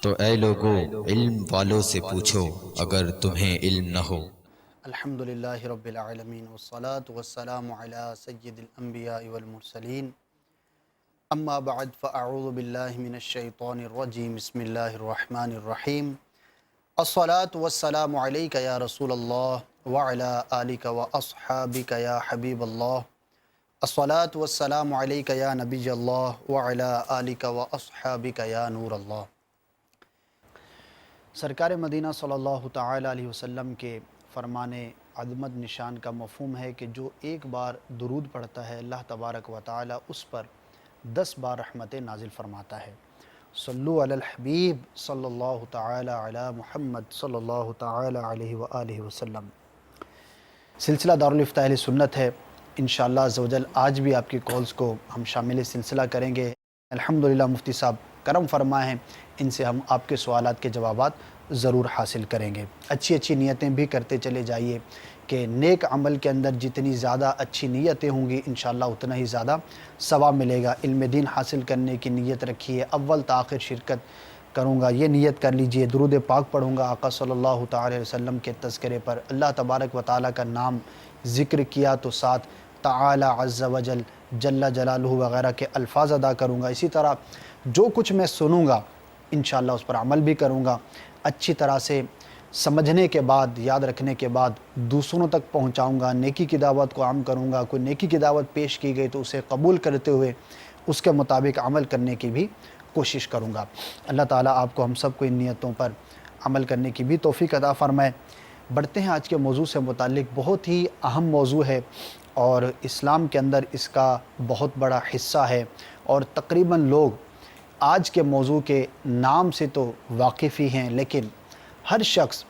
تو اے لوگو علم والوں سے پوچھو اگر تمہیں علم نہ ہو۔ الحمدللہ رب العالمین والصلاة والسلام علی سید الانبیاء والمرسلین اما بعد فاعوذ باللہ من الشیطان الرجیم بسم اللہ الرحمن الرحیم الصلاة والسلام علیک یا رسول اللہ وعلی آلک واصحابک یا حبیب اللہ الصلاة والسلام علیک یا نبی اللہ وعلی آلک واصحابک یا نور اللہ۔ سرکار مدینہ صلی اللہ تعالی علیہ وسلم کے فرمان عظمت نشان کا مفہوم ہے کہ جو ایک بار درود پڑھتا ہے اللہ تبارک و تعالی اس پر 10 بار رحمت نازل فرماتا ہے۔ صلو علی الحبیب صلی اللہ تعالی علی محمد صلی اللہ تعالی علیہ وآلہ وسلم۔ سلسلہ دارالفتاح اہل سنت ہے، انشاءاللہ عزوجل آج بھی آپ کی کالز کو ہم شامل سلسلہ کریں گے۔ الحمدللہ مفتی صاحب کرم فرمائے ہیں، ان سے ہم آپ کے سوالات کے جوابات ضرور حاصل کریں گے۔ اچھی نیتیں بھی کرتے چلے جائیے کہ نیک عمل کے اندر جتنی زیادہ اچھی نیتیں ہوں گی انشاءاللہ اتنا ہی زیادہ ثواب ملے گا۔ علم دین حاصل کرنے کی نیت رکھیے، اول تا آخر شرکت کروں گا یہ نیت کر لیجئے، درود پاک پڑھوں گا آقا صلی اللہ تعالی علیہ وسلم کے تذکرے پر، اللہ تبارک و تعالیٰ کا نام ذکر کیا تو ساتھ تعالی عز و جل جل جلالہ وغیرہ کے الفاظ ادا کروں گا۔ اسی طرح جو کچھ میں سنوں گا انشاءاللہ اس پر عمل بھی کروں گا، اچھی طرح سے سمجھنے کے بعد یاد رکھنے کے بعد دوسروں تک پہنچاؤں گا، نیکی کی دعوت کو عام کروں گا، کوئی نیکی کی دعوت پیش کی گئی تو اسے قبول کرتے ہوئے اس کے مطابق عمل کرنے کی بھی کوشش کروں گا۔ اللہ تعالیٰ آپ کو ہم سب کو ان نیتوں پر عمل کرنے کی بھی توفیق عطا فرمائے۔ بڑھتے ہیں آج کے موضوع سے متعلق، بہت ہی اہم موضوع ہے اور اسلام کے اندر اس کا بہت بڑا حصہ ہے، اور تقریباً لوگ آج کے موضوع کے نام سے تو واقف ہی ہیں، لیکن ہر شخص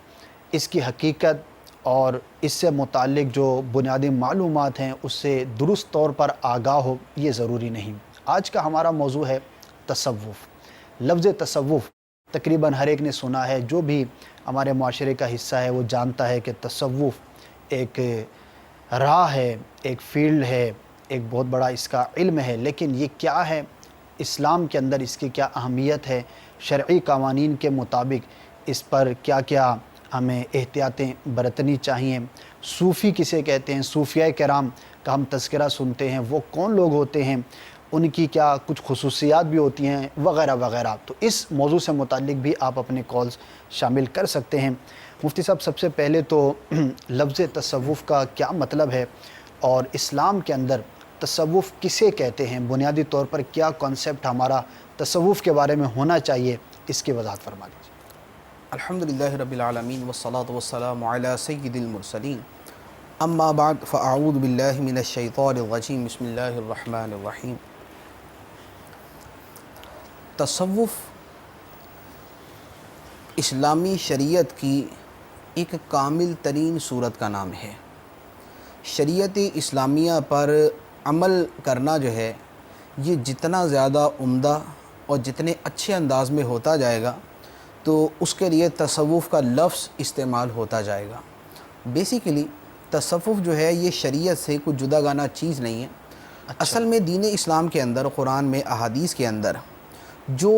اس کی حقیقت اور اس سے متعلق جو بنیادی معلومات ہیں اس سے درست طور پر آگاہ ہو یہ ضروری نہیں۔ آج کا ہمارا موضوع ہے تصوف۔ لفظ تصوف تقریباً ہر ایک نے سنا ہے، جو بھی ہمارے معاشرے کا حصہ ہے وہ جانتا ہے کہ تصوف ایک راہ ہے، ایک فیلڈ ہے، ایک بہت بڑا اس کا علم ہے، لیکن یہ کیا ہے، اسلام کے اندر اس کی کیا اہمیت ہے، شرعی قوانین کے مطابق اس پر کیا کیا ہمیں احتیاطیں برتنی چاہیے، صوفی کسے کہتے ہیں، صوفیاء کرام کا ہم تذکرہ سنتے ہیں، وہ کون لوگ ہوتے ہیں، ان کی کیا کچھ خصوصیات بھی ہوتی ہیں وغیرہ وغیرہ۔ تو اس موضوع سے متعلق بھی آپ اپنے کالز شامل کر سکتے ہیں۔ مفتی صاحب سب سے پہلے تو لفظ تصوف کا کیا مطلب ہے اور اسلام کے اندر تصوف کسے کہتے ہیں، بنیادی طور پر کیا کانسیپٹ ہمارا تصوف کے بارے میں ہونا چاہیے، اس کی وضاحت فرما دیجیے۔ الحمدللہ رب العالمین والصلاة والسلام علی سید المرسلین اما بعد فاعوذ باللہ من الشیطان الرجیم بسم اللہ الرحمن الرحیم۔ تصوف اسلامی شریعت کی ایک کامل ترین صورت کا نام ہے۔ شریعت اسلامیہ پر عمل کرنا جو ہے یہ جتنا زیادہ عمدہ اور جتنے اچھے انداز میں ہوتا جائے گا تو اس کے لیے تصوف کا لفظ استعمال ہوتا جائے گا۔ بیسیکلی تصوف جو ہے یہ شریعت سے کوئی جداگانہ چیز نہیں ہے۔ اصل میں دین اسلام کے اندر، قرآن میں، احادیث کے اندر جو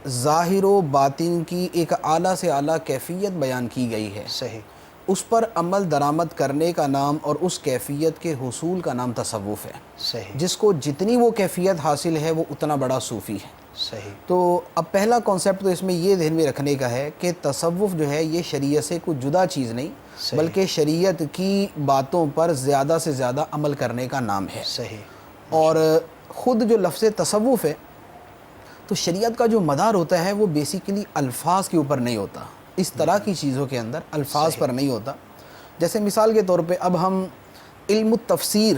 ظاہر و باطن کی ایک اعلیٰ سے اعلیٰ کیفیت بیان کی گئی ہے، صحیح، اس پر عمل درآمد کرنے کا نام اور اس کیفیت کے حصول کا نام تصوف ہے۔ صحیح، جس کو جتنی وہ کیفیت حاصل ہے وہ اتنا بڑا صوفی ہے۔ صحیح، تو اب پہلا کانسیپٹ تو اس میں یہ ذہن میں رکھنے کا ہے کہ تصوف جو ہے یہ شریعت سے کوئی جدا چیز نہیں، صحیح، بلکہ شریعت کی باتوں پر زیادہ سے زیادہ عمل کرنے کا نام ہے۔ صحیح، اور خود جو لفظ تصوف ہے تو شریعت کا جو مدار ہوتا ہے وہ بیسیکلی الفاظ کے اوپر نہیں ہوتا، اس طرح کی چیزوں کے اندر الفاظ پر نہیں ہوتا۔ جیسے مثال کے طور پہ اب ہم علم التفسیر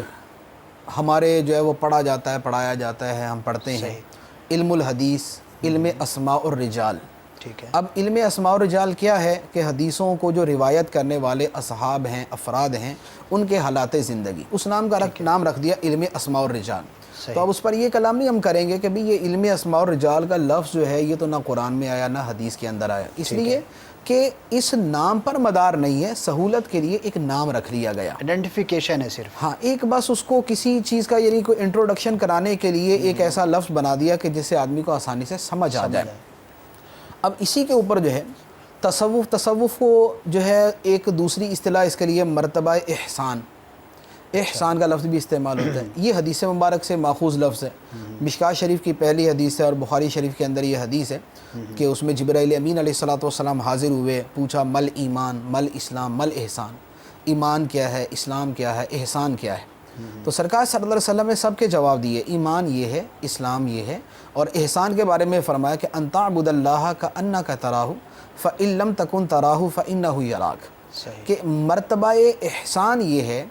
ہمارے جو ہے وہ پڑھا جاتا ہے، پڑھایا جاتا ہے، ہم پڑھتے ہیں۔ صحیح، علم الحدیث، علم اسماء الرجال۔ ٹھیک ہے، اب علم اسماء الرجال کیا ہے کہ حدیثوں کو جو روایت کرنے والے اصحاب ہیں، افراد ہیں، ان کے حالات زندگی، اس نام کا نام رکھ دیا علم اسماء الرجال۔ تو اب اس پر یہ کلام نہیں ہم کریں گے کہ بھئی یہ علم اسماء الرجال کا لفظ جو ہے یہ تو نہ قرآن میں آیا نہ حدیث کے اندر آیا، اس لیے کہ اس نام پر مدار نہیں ہے، سہولت کے لیے ایک نام رکھ لیا گیا، آئیڈینٹیفیکیشن ہے صرف۔ ہاں، ایک بس اس کو کسی چیز کا یعنی کوئی انٹروڈکشن کرانے کے لیے ایک ایسا لفظ بنا دیا کہ جس سے آدمی کو آسانی سے سمجھ آ جائے۔ اب اسی کے اوپر جو ہے تصوف کو جو ہے ایک دوسری اصطلاح اس کے لیے مرتبہ احسان کا لفظ بھی استعمال ہوتا ہے. یہ حدیث مبارک سے ماخوذ لفظ ہے. مشکوٰۃ شریف کی پہلی حدیث ہے اور بخاری شریف کے اندر یہ حدیث ہے کہ اس میں جبرائیل امین علیہ الصلوۃ والسلام حاضر ہوئے, پوچھا مل ایمان مل اسلام مل احسان, ایمان کیا ہے, اسلام کیا ہے, احسان کیا ہے. تو سرکار صلی اللہ علیہ وسلم نے سب کے جواب دیے, ایمان یہ ہے, اسلام یہ ہے, اور احسان کے بارے میں فرمایا کہ ان تعبد اللہ کأنک تراہ فإن لم تکن تراہ فإنہ یراک. کہ مرتبہ احسان یہ ہے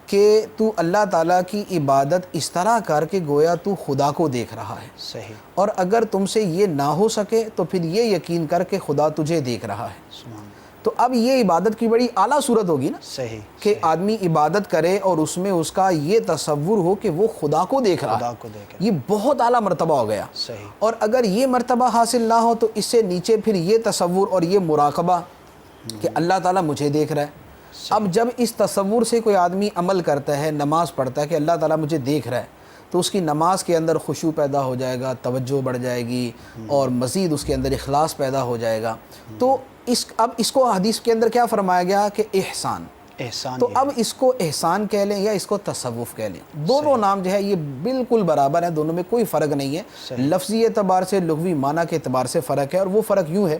کہ تو اللہ تعالیٰ کی عبادت اس طرح کر کے گویا تو خدا کو دیکھ رہا ہے. صحیح. اور اگر تم سے یہ نہ ہو سکے تو پھر یہ یقین کر کے خدا تجھے دیکھ رہا ہے. تو اب یہ عبادت کی بڑی اعلیٰ صورت ہوگی نا. صحیح. کہ آدمی عبادت کرے اور اس میں اس کا یہ تصور ہو کہ وہ خدا کو دیکھ رہا ہے. یہ بہت اعلیٰ مرتبہ ہو گیا. صحیح. اور اگر یہ مرتبہ حاصل نہ ہو تو اس سے نیچے پھر یہ تصور اور یہ مراقبہ کہ اللہ تعالیٰ مجھے دیکھ رہا ہے. اب جب اس تصور سے کوئی آدمی عمل کرتا ہے, نماز پڑھتا ہے کہ اللہ تعالیٰ مجھے دیکھ رہا ہے, تو اس کی نماز کے اندر خشوع پیدا ہو جائے گا, توجہ بڑھ جائے گی, اور مزید اس کے اندر اخلاص پیدا ہو جائے گا. تو اب اس کو حدیث کے اندر کیا فرمایا گیا کہ احسان. تو اب اس کو احسان کہہ لیں یا اس کو تصوف کہہ لیں, دونوں نام جو ہے یہ بالکل برابر ہیں, دونوں میں کوئی فرق نہیں ہے. لفظی اعتبار سے, لغوی معنی کے اعتبار سے فرق ہے, اور وہ فرق یوں ہے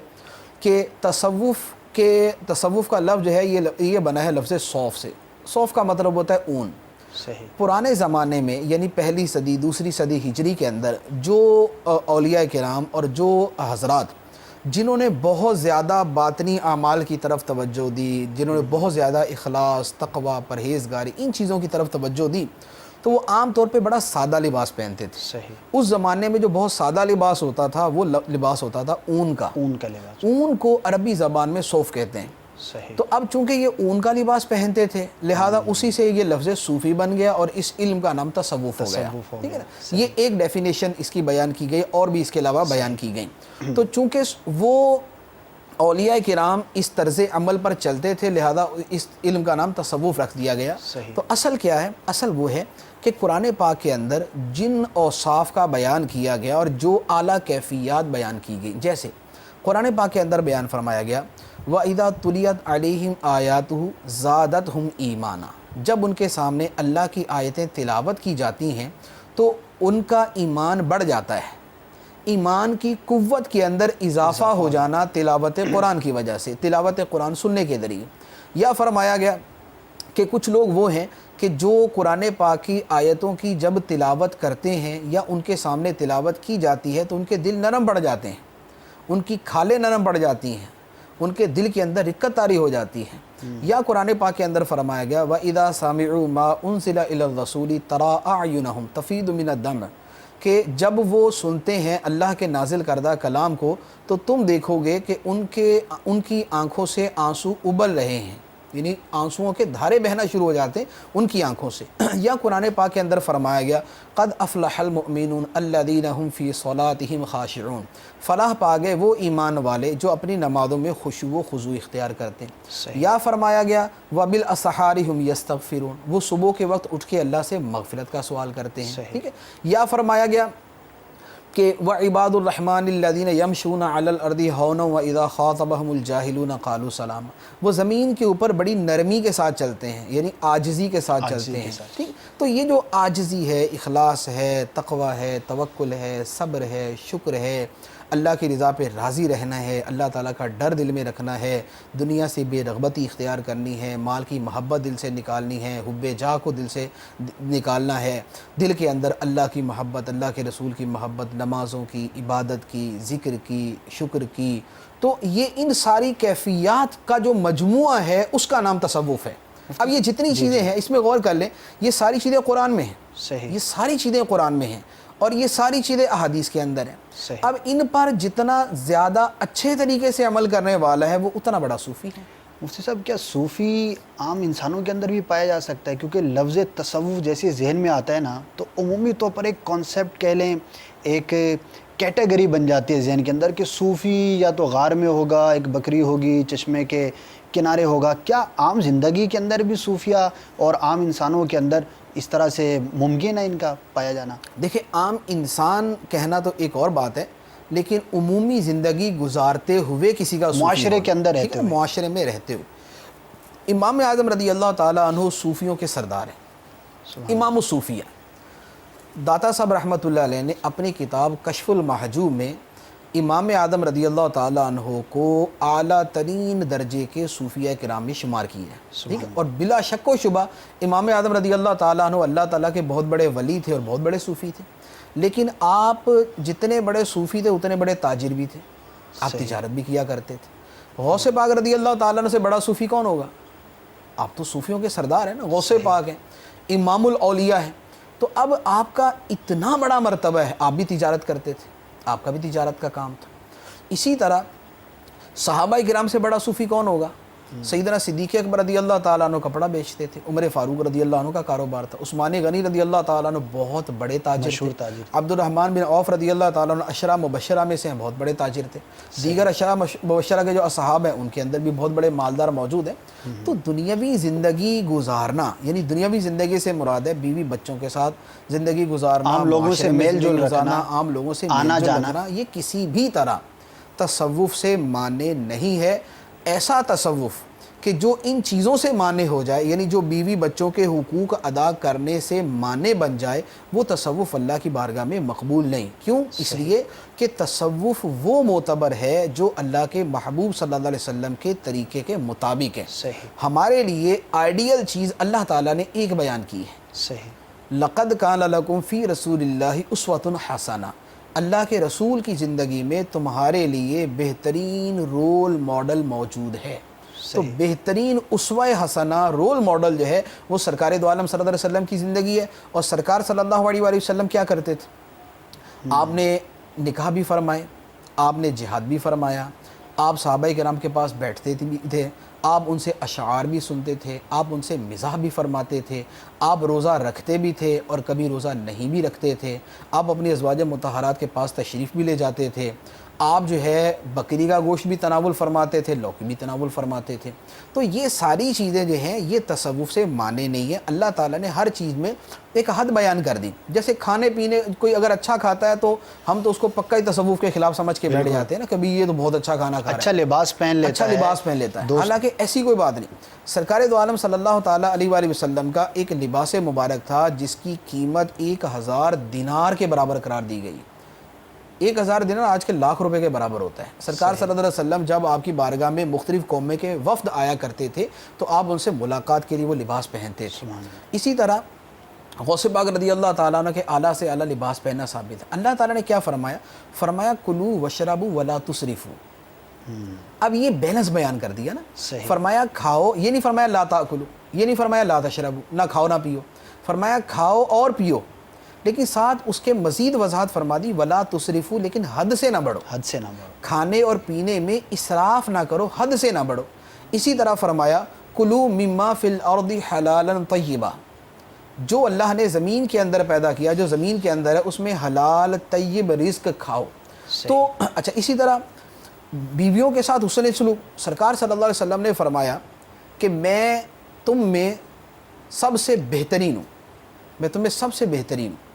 کہ تصوف کا لفظ جو ہے یہ بنا ہے لفظ صوف سے. صوف کا مطلب ہوتا ہے اون. صحیح. پرانے زمانے میں یعنی پہلی صدی دوسری صدی ہجری کے اندر جو اولیاء کرام اور جو حضرات جنہوں نے بہت زیادہ باطنی اعمال کی طرف توجہ دی, جنہوں نے بہت زیادہ اخلاص, تقوی, پرہیزگاری, ان چیزوں کی طرف توجہ دی, تو وہ عام طور پہ بڑا سادہ لباس پہنتے تھے. صحیح. اس زمانے میں جو بہت سادہ لباس ہوتا تھا وہ لباس ہوتا تھا اون کا. اون کا لباس. اون کو عربی زبان میں صوف کہتے ہیں. صحیح. تو اب چونکہ یہ اون کا لباس پہنتے تھے, لہذا اسی سے یہ لفظ صوفی بن گیا اور اس علم کا نام تصوف ہو گیا. ٹھیک ہے نا. یہ ایک ڈیفینیشن اس کی بیان کی گئی, اور بھی اس کے علاوہ بیان کی گئی. تو چونکہ وہ اولیاء کرام اس طرز عمل پر چلتے تھے, لہذا اس علم کا نام تصوف رکھ دیا گیا. تو اصل کیا ہے؟ اصل وہ ہے کہ قرآن پاک کے اندر جن اوصاف کا بیان کیا گیا اور جو اعلیٰ کیفیات بیان کی گئی, جیسے قرآن پاک کے اندر بیان فرمایا گیا وَإِذَا تُلِيَتْ عَلَيْهِمْ آيَاتُهُ زَادَتْهُمْ ایمانا. جب ان کے سامنے اللہ کی آیتیں تلاوت کی جاتی ہیں تو ان کا ایمان بڑھ جاتا ہے. ایمان کی قوت کے اندر اضافہ ہو جانا تلاوت قرآن کی وجہ سے, تلاوت قرآن سننے کے ذریعے. یا فرمایا گیا کہ کچھ لوگ وہ ہیں کہ جو قرآن پاک کی آیتوں کی جب تلاوت کرتے ہیں یا ان کے سامنے تلاوت کی جاتی ہے تو ان کے دل نرم پڑ جاتے ہیں, ان کی کھالیں نرم پڑ جاتی ہیں, ان کے دل کے اندر رقت طاری ہو جاتی ہے. یا قرآن پاک کے اندر فرمایا گیا وَإِذَا سَمِعُوا مَا أُنزِلَ إِلَى الرَّسُولِ تَرَىٰ أَعْيُنَهُمْ تَفِيضُ مِنَ الدَّمْعِ, کہ جب وہ سنتے ہیں اللہ کے نازل کردہ کلام کو تو تم دیکھو گے کہ ان کی آنکھوں سے آنسو ابل رہے ہیں, یعنی آنسوؤں کے دھارے بہنا شروع ہو جاتے ہیں ان کی آنکھوں سے. یا قرآن پاک کے اندر فرمایا گیا قد افلح المؤمنون الذین هم فی صلاتهم خاشعون, فلاح پا گئے وہ ایمان والے جو اپنی نمازوں میں خشوع و خضوع اختیار کرتے ہیں. یا فرمایا گیا وبالاسحار هم یستغفرون, وہ صبح کے وقت اٹھ کے اللہ سے مغفرت کا سوال کرتے ہیں. ٹھیک ہے. یا فرمایا گیا کہ وعباد الرحمن الذین یمشون علی الارض ہونا واذا خاطبهم الجاہلون قالوا سلاما, وہ زمین کے اوپر بڑی نرمی کے ساتھ چلتے ہیں, یعنی عاجزی کے ساتھ چلتے ہیں. ٹھیک. تو یہ جو عاجزی ہے, اخلاص ہے, تقوی ہے, توکل ہے, صبر ہے, شکر ہے, اللہ کی رضا پہ راضی رہنا ہے, اللہ تعالیٰ کا ڈر دل میں رکھنا ہے, دنیا سے بے رغبتی اختیار کرنی ہے, مال کی محبت دل سے نکالنی ہے, حب جاہ کو دل سے نکالنا ہے, دل کے اندر اللہ کی محبت, اللہ کے رسول کی محبت, نمازوں کی, عبادت کی, ذکر کی, شکر کی. تو یہ ان ساری کیفیات کا جو مجموعہ ہے اس کا نام تصوف ہے. اب یہ جتنی چیزیں ہیں اس میں غور کر لیں, یہ ساری چیزیں قرآن میں ہیں. صحیح. یہ ساری چیزیں قرآن میں ہیں اور یہ ساری چیزیں احادیث کے اندر ہیں. اب ان پر جتنا زیادہ اچھے طریقے سے عمل کرنے والا ہے وہ اتنا بڑا صوفی ہے. مفتی صاحب, کیا صوفی عام انسانوں کے اندر بھی پایا جا سکتا ہے؟ کیونکہ لفظ تصوف جیسے ذہن میں آتا ہے نا تو عمومی طور پر ایک کانسیپٹ کہہ لیں, ایک کیٹیگری بن جاتی ہے ذہن کے اندر کہ صوفی یا تو غار میں ہوگا, ایک بکری ہوگی, چشمے کے کنارے ہوگا. کیا عام زندگی کے اندر بھی صوفیہ اور عام انسانوں کے اندر اس طرح سے ممکن ہے ان کا پایا جانا؟ دیکھیں, عام انسان کہنا تو ایک اور بات ہے, لیکن عمومی زندگی گزارتے ہوئے کسی کا صوفی معاشرے ہونا، کے اندر ٹھیک رہتے ہے، ہوئے۔ معاشرے میں رہتے ہوئے۔ امام اعظم رضی اللہ تعالیٰ عنہ صوفیوں کے سردار ہیں، امام الصوفیہ۔ داتا صاحب رحمۃ اللہ علیہ نے اپنی کتاب کشف المحجوب میں امام اعظم رضی اللہ تعالیٰ عنہ کو اعلیٰ ترین درجے کے صوفیہ کرام میں شمار کیا ہے، ٹھیک ہے، اور بلا شک و شبہ امام اعظم رضی اللہ تعالیٰ عنہ اللہ تعالیٰ کے بہت بڑے ولی تھے اور بہت بڑے صوفی تھے، لیکن آپ جتنے بڑے صوفی تھے اتنے بڑے تاجر بھی تھے، آپ تجارت بھی کیا کرتے تھے۔ غوث پاک رضی اللہ تعالیٰ عنہ سے بڑا صوفی کون ہوگا؟ آپ تو صوفیوں کے سردار ہیں نا، غوث پاک ہیں، امام الاولیاء ہیں۔ تو اب آپ کا اتنا بڑا مرتبہ ہے، آپ بھی تجارت کرتے تھے، آپ کا بھی تجارت کا کام تھا۔ اسی طرح صحابہ کرام سے بڑا صوفی کون ہوگا؟ سیدنا صدیق اکبر رضی اللہ تعالیٰ عنہ کپڑا بیچتے تھے، عمر فاروق رضی اللہ عنہ کا کاروبار تھا، عثمان غنی رضی اللہ تعالیٰ عنہ بہت بڑے تاجر تھے، عبد الرحمن بن عوف رضی اللہ تعالیٰ عنہ عشرہ مبشرہ میں سے ہیں، بہت بڑے تاجر تھے۔ دیگر عشرہ مبشرہ کے جو اصحاب ہیں ان کے اندر بھی بہت بڑے مالدار موجود ہیں۔ تو دنیاوی زندگی گزارنا، یعنی دنیاوی زندگی سے مراد ہے بیوی بچوں کے ساتھ زندگی گزارنا، عام لوگوں سے میل جول رکھنا، عام لوگوں سے آنا میل جول جانا، رکھنا، یہ کسی بھی طرح تصوف سے مانے نہیں ہے۔ ایسا تصوف کہ جو ان چیزوں سے مانے ہو جائے، یعنی جو بیوی بچوں کے حقوق ادا کرنے سے مانے بن جائے، وہ تصوف اللہ کی بارگاہ میں مقبول نہیں۔ کیوں؟ اس لیے کہ تصوف وہ معتبر ہے جو اللہ کے محبوب صلی اللہ علیہ وسلم کے طریقے کے مطابق ہے۔ صحیح، ہمارے لیے آئیڈیل چیز اللہ تعالیٰ نے ایک بیان کی ہے، صحیح، لقد کان لکم فی رسول اللہ اسوۃ حسنہ، اللہ کے رسول کی زندگی میں تمہارے لیے بہترین رول ماڈل موجود ہے۔ تو بہترین اسوہ حسنہ رول ماڈل جو ہے وہ سرکار دو عالم صلی اللہ علیہ وسلم کی زندگی ہے۔ اور سرکار صلی اللہ علیہ وآلہ وسلم کیا کرتے تھے؟ آپ نے نکاح بھی فرمائے، آپ نے جہاد بھی فرمایا، آپ صحابہ کرام کے پاس بیٹھتے تھے، آپ ان سے اشعار بھی سنتے تھے، آپ ان سے مزاح بھی فرماتے تھے، آپ روزہ رکھتے بھی تھے اور کبھی روزہ نہیں بھی رکھتے تھے، آپ اپنی ازواج مطہرات کے پاس تشریف بھی لے جاتے تھے، آپ جو ہے بکری کا گوشت بھی تناول فرماتے تھے، لوکی بھی تناول فرماتے تھے۔ تو یہ ساری چیزیں جو ہیں یہ تصوف سے مانے نہیں ہیں۔ اللہ تعالیٰ نے ہر چیز میں ایک حد بیان کر دی۔ جیسے کھانے پینے، کوئی اگر اچھا کھاتا ہے تو ہم تو اس کو پکا ہی تصوف کے خلاف سمجھ کے بیٹھ جاتے ہیں نا، کبھی یہ تو بہت اچھا کھانا کھا رہا ہے، اچھا لباس پہن لیتا ہے، اچھا لباس پہن لیتا ہے، حالانکہ ایسی کوئی بات نہیں۔ سرکار دو عالم صلی اللہ تعالیٰ علیہ وآلہ وسلم کا ایک لباس مبارک تھا جس کی قیمت 1000 دینار کے برابر قرار دی گئی۔ 1000 دینار آج کے لاکھ روپے کے برابر ہوتا ہے۔ سرکار صلی اللہ علیہ وسلم جب آپ کی بارگاہ میں مختلف قومیں کے وفد آیا کرتے تھے تو آپ ان سے ملاقات کے لیے وہ لباس پہنتے تھے۔ اسی طرح غوث پاک رضی اللہ تعالیٰ عنہ کے اعلیٰ سے اعلیٰ لباس پہننا ثابت ہے۔ اللہ تعالیٰ نے کیا فرمایا؟ فرمایا کلوا واشربوا ولا تسرفوا۔ اب یہ بیلنس بیان کر دیا نا، فرمایا کھاؤ، یہ نہیں فرمایا لا تاکلوا، یہ نہیں فرمایا لا تشربوا، نہ کھاؤ نہ پیو، فرمایا کھاؤ اور پیو، لیکن ساتھ اس کے مزید وضاحت فرما دی ولا تسرفوا، لیکن حد سے نہ بڑھو، حد سے نہ بڑھو، کھانے اور پینے میں اسراف نہ کرو، حد سے نہ بڑھو۔ اسی طرح فرمایا کلوا مما فی الارض حلالا طیبا، جو اللہ نے زمین کے اندر پیدا کیا، جو زمین کے اندر ہے، اس میں حلال طیب رزق کھاؤ۔ تو اچھا، اسی طرح بیویوں کے ساتھ حسن سلوک، سرکار صلی اللہ علیہ وسلم نے فرمایا کہ میں تم میں سب سے بہترین ہوں، میں تم میں سب سے بہترین ہوں۔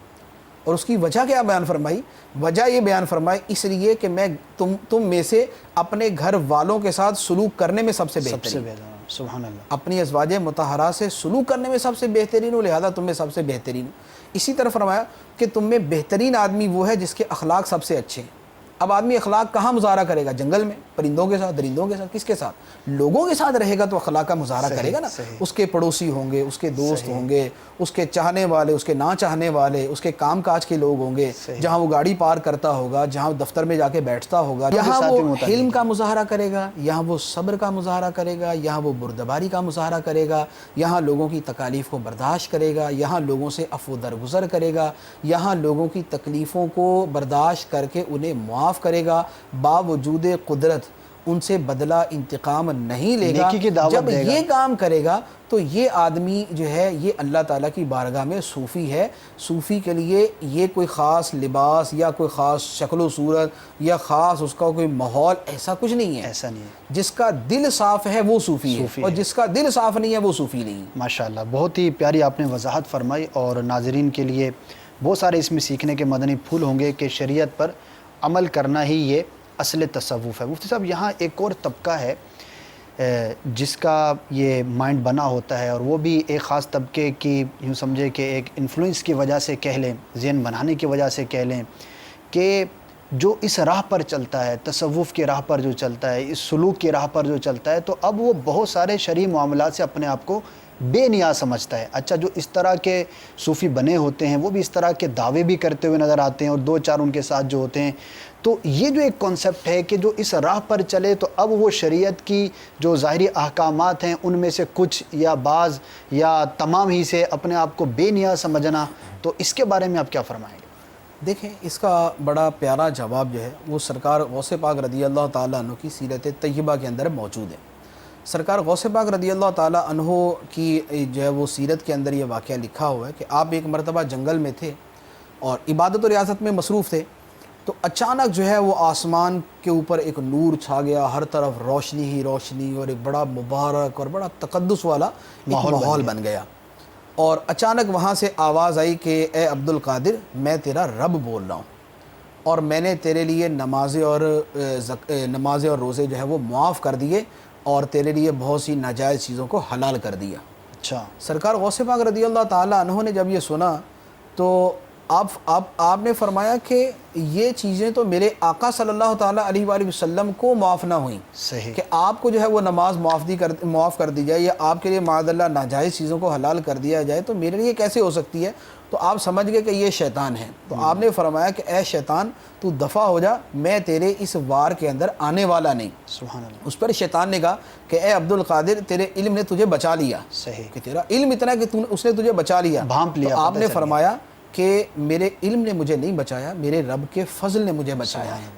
اور اس کی وجہ کیا بیان فرمائی؟ وجہ یہ بیان فرمائی اس لیے کہ میں تم میں سے اپنے گھر والوں کے ساتھ سلوک کرنے میں سب سے بہترین ہوں، سبحان اللہ، اپنی ازواج مطہرات سے سلوک کرنے میں سب سے بہترین ہوں، لہذا تم میں سب سے بہترین ہوں۔ اسی طرح فرمایا کہ تم میں بہترین آدمی وہ ہے جس کے اخلاق سب سے اچھے ہیں۔ اب آدمی اخلاق کہاں مظاہرہ کرے گا؟ جنگل میں، پرندوں کے ساتھ، درندوں کے ساتھ، کس کے ساتھ؟ لوگوں کے ساتھ رہے گا تو اخلاق کا مظاہرہ کرے گا نا۔ اس کے پڑوسی ہوں گے، اس کے دوست ہوں گے، اس کے چاہنے والے، اس کے نہ چاہنے والے، اس کے کام کاج کے لوگ ہوں گے، جہاں وہ گاڑی پارک کرتا ہوگا، جہاں دفتر میں جا کے بیٹھتا ہوگا، یہاں وہ حلم کا مظاہرہ کرے گا، یہاں وہ صبر کا مظاہرہ کرے گا، یہاں وہ بردباری کا مظاہرہ کرے گا، یہاں لوگوں کی تکالیف کو برداشت کرے گا، یہاں لوگوں سے عفو درگزر کرے گا، یہاں لوگوں کی تکلیفوں کو برداشت کر کے انہیں معاف کرے گا، باوجود قدرت ان سے بدلہ انتقام نہیں لے گا۔ جب یہ کام کرے گا تو یہ آدمی جو ہے یہ اللہ تعالیٰ کی بارگاہ میں صوفی ہے۔ صوفی کے لیے یہ کوئی خاص لباس یا کوئی خاص شکل و صورت یا خاص اس کا کوئی ماحول ایسا کچھ نہیں ہے۔ ایسا نہیں ہے۔ جس کا دل صاف ہے وہ صوفی ہے، اور جس کا دل صاف نہیں ہے وہ صوفی نہیں ہے۔ ماشاءاللہ، بہت ہی پیاری آپ نے وضاحت فرمائی، اور ناظرین کے لیے بہت سارے اس میں سیکھنے کے مدنی پھول ہوں گے کہ شریعت پر عمل کرنا ہی یہ اصل تصوف ہے۔ مفتی صاحب یہاں ایک اور طبقہ ہے جس کا یہ مائنڈ بنا ہوتا ہے، اور وہ بھی ایک خاص طبقے کی یوں سمجھے کہ ایک انفلوئنس کی وجہ سے کہہ لیں، ذہن بنانے کی وجہ سے کہہ لیں، کہ جو اس راہ پر چلتا ہے، تصوف کی راہ پر جو چلتا ہے، اس سلوک کی راہ پر جو چلتا ہے، تو اب وہ بہت سارے شرعی معاملات سے اپنے آپ کو بے نیاز سمجھتا ہے۔ اچھا، جو اس طرح کے صوفی بنے ہوتے ہیں وہ بھی اس طرح کے دعوے بھی کرتے ہوئے نظر آتے ہیں، اور دو چار ان کے ساتھ جو ہوتے ہیں، تو یہ جو ایک کانسیپٹ ہے کہ جو اس راہ پر چلے تو اب وہ شریعت کی جو ظاہری احکامات ہیں ان میں سے کچھ یا بعض یا تمام ہی سے اپنے آپ کو بے نیاز سمجھنا، تو اس کے بارے میں آپ کیا فرمائیں گے؟ دیکھیں، اس کا بڑا پیارا جواب جو ہے وہ سرکار غوث پاک رضی اللہ تعالیٰ عنہ کی سیرت طیبہ کے اندر موجود ہے۔ سرکار غوث پاک رضی اللہ تعالیٰ عنہ کی جو ہے وہ سیرت کے اندر یہ واقعہ لکھا ہوا ہے کہ آپ ایک مرتبہ جنگل میں تھے اور عبادت و ریاضت میں مصروف تھے، تو اچانک جو ہے وہ آسمان کے اوپر ایک نور چھا گیا، ہر طرف روشنی ہی روشنی، اور ایک بڑا مبارک اور بڑا تقدس والا ماحول بن گیا، اور اچانک وہاں سے آواز آئی کہ اے عبد القادر، میں تیرا رب بول رہا ہوں، اور میں نے تیرے لیے نمازیں اور روزے جو ہے وہ معاف کر دیے، اور تیرے لیے بہت سی ناجائز چیزوں کو حلال کر دیا۔ اچھا، سرکار غوث پاک رضی اللہ تعالیٰ عنہ نے جب یہ سنا تو آپ نے فرمایا کہ یہ چیزیں تو میرے آقا صلی اللہ تعالیٰ علیہ وآلہ وسلم کو معاف نہ ہوئیں، صحیح، کہ آپ کو جو ہے وہ نماز معاف کر دی جائے، یا آپ کے لیے معاذ اللہ ناجائز چیزوں کو حلال کر دیا جائے، تو میرے لیے کیسے ہو سکتی ہے؟ تو آپ سمجھ گئے کہ یہ شیطان ہے، تو آپ نے فرمایا کہ اے شیطان تو دفع ہو جا، میں تیرے اس وار کے اندر آنے والا نہیں۔ سبحان اللہ، اس پر شیطان نے کہا کہ اے عبد القادر، تیرے علم نے تجھے بچا لیا، صحیح، کہ تیرا علم اتنا کہ اس نے تجھے بچا لیا، بھانپ لیا، تو آپ پتہ نے چل فرمایا کہ میرے علم نے مجھے نہیں بچایا، میرے رب کے فضل نے مجھے بچایا ہے۔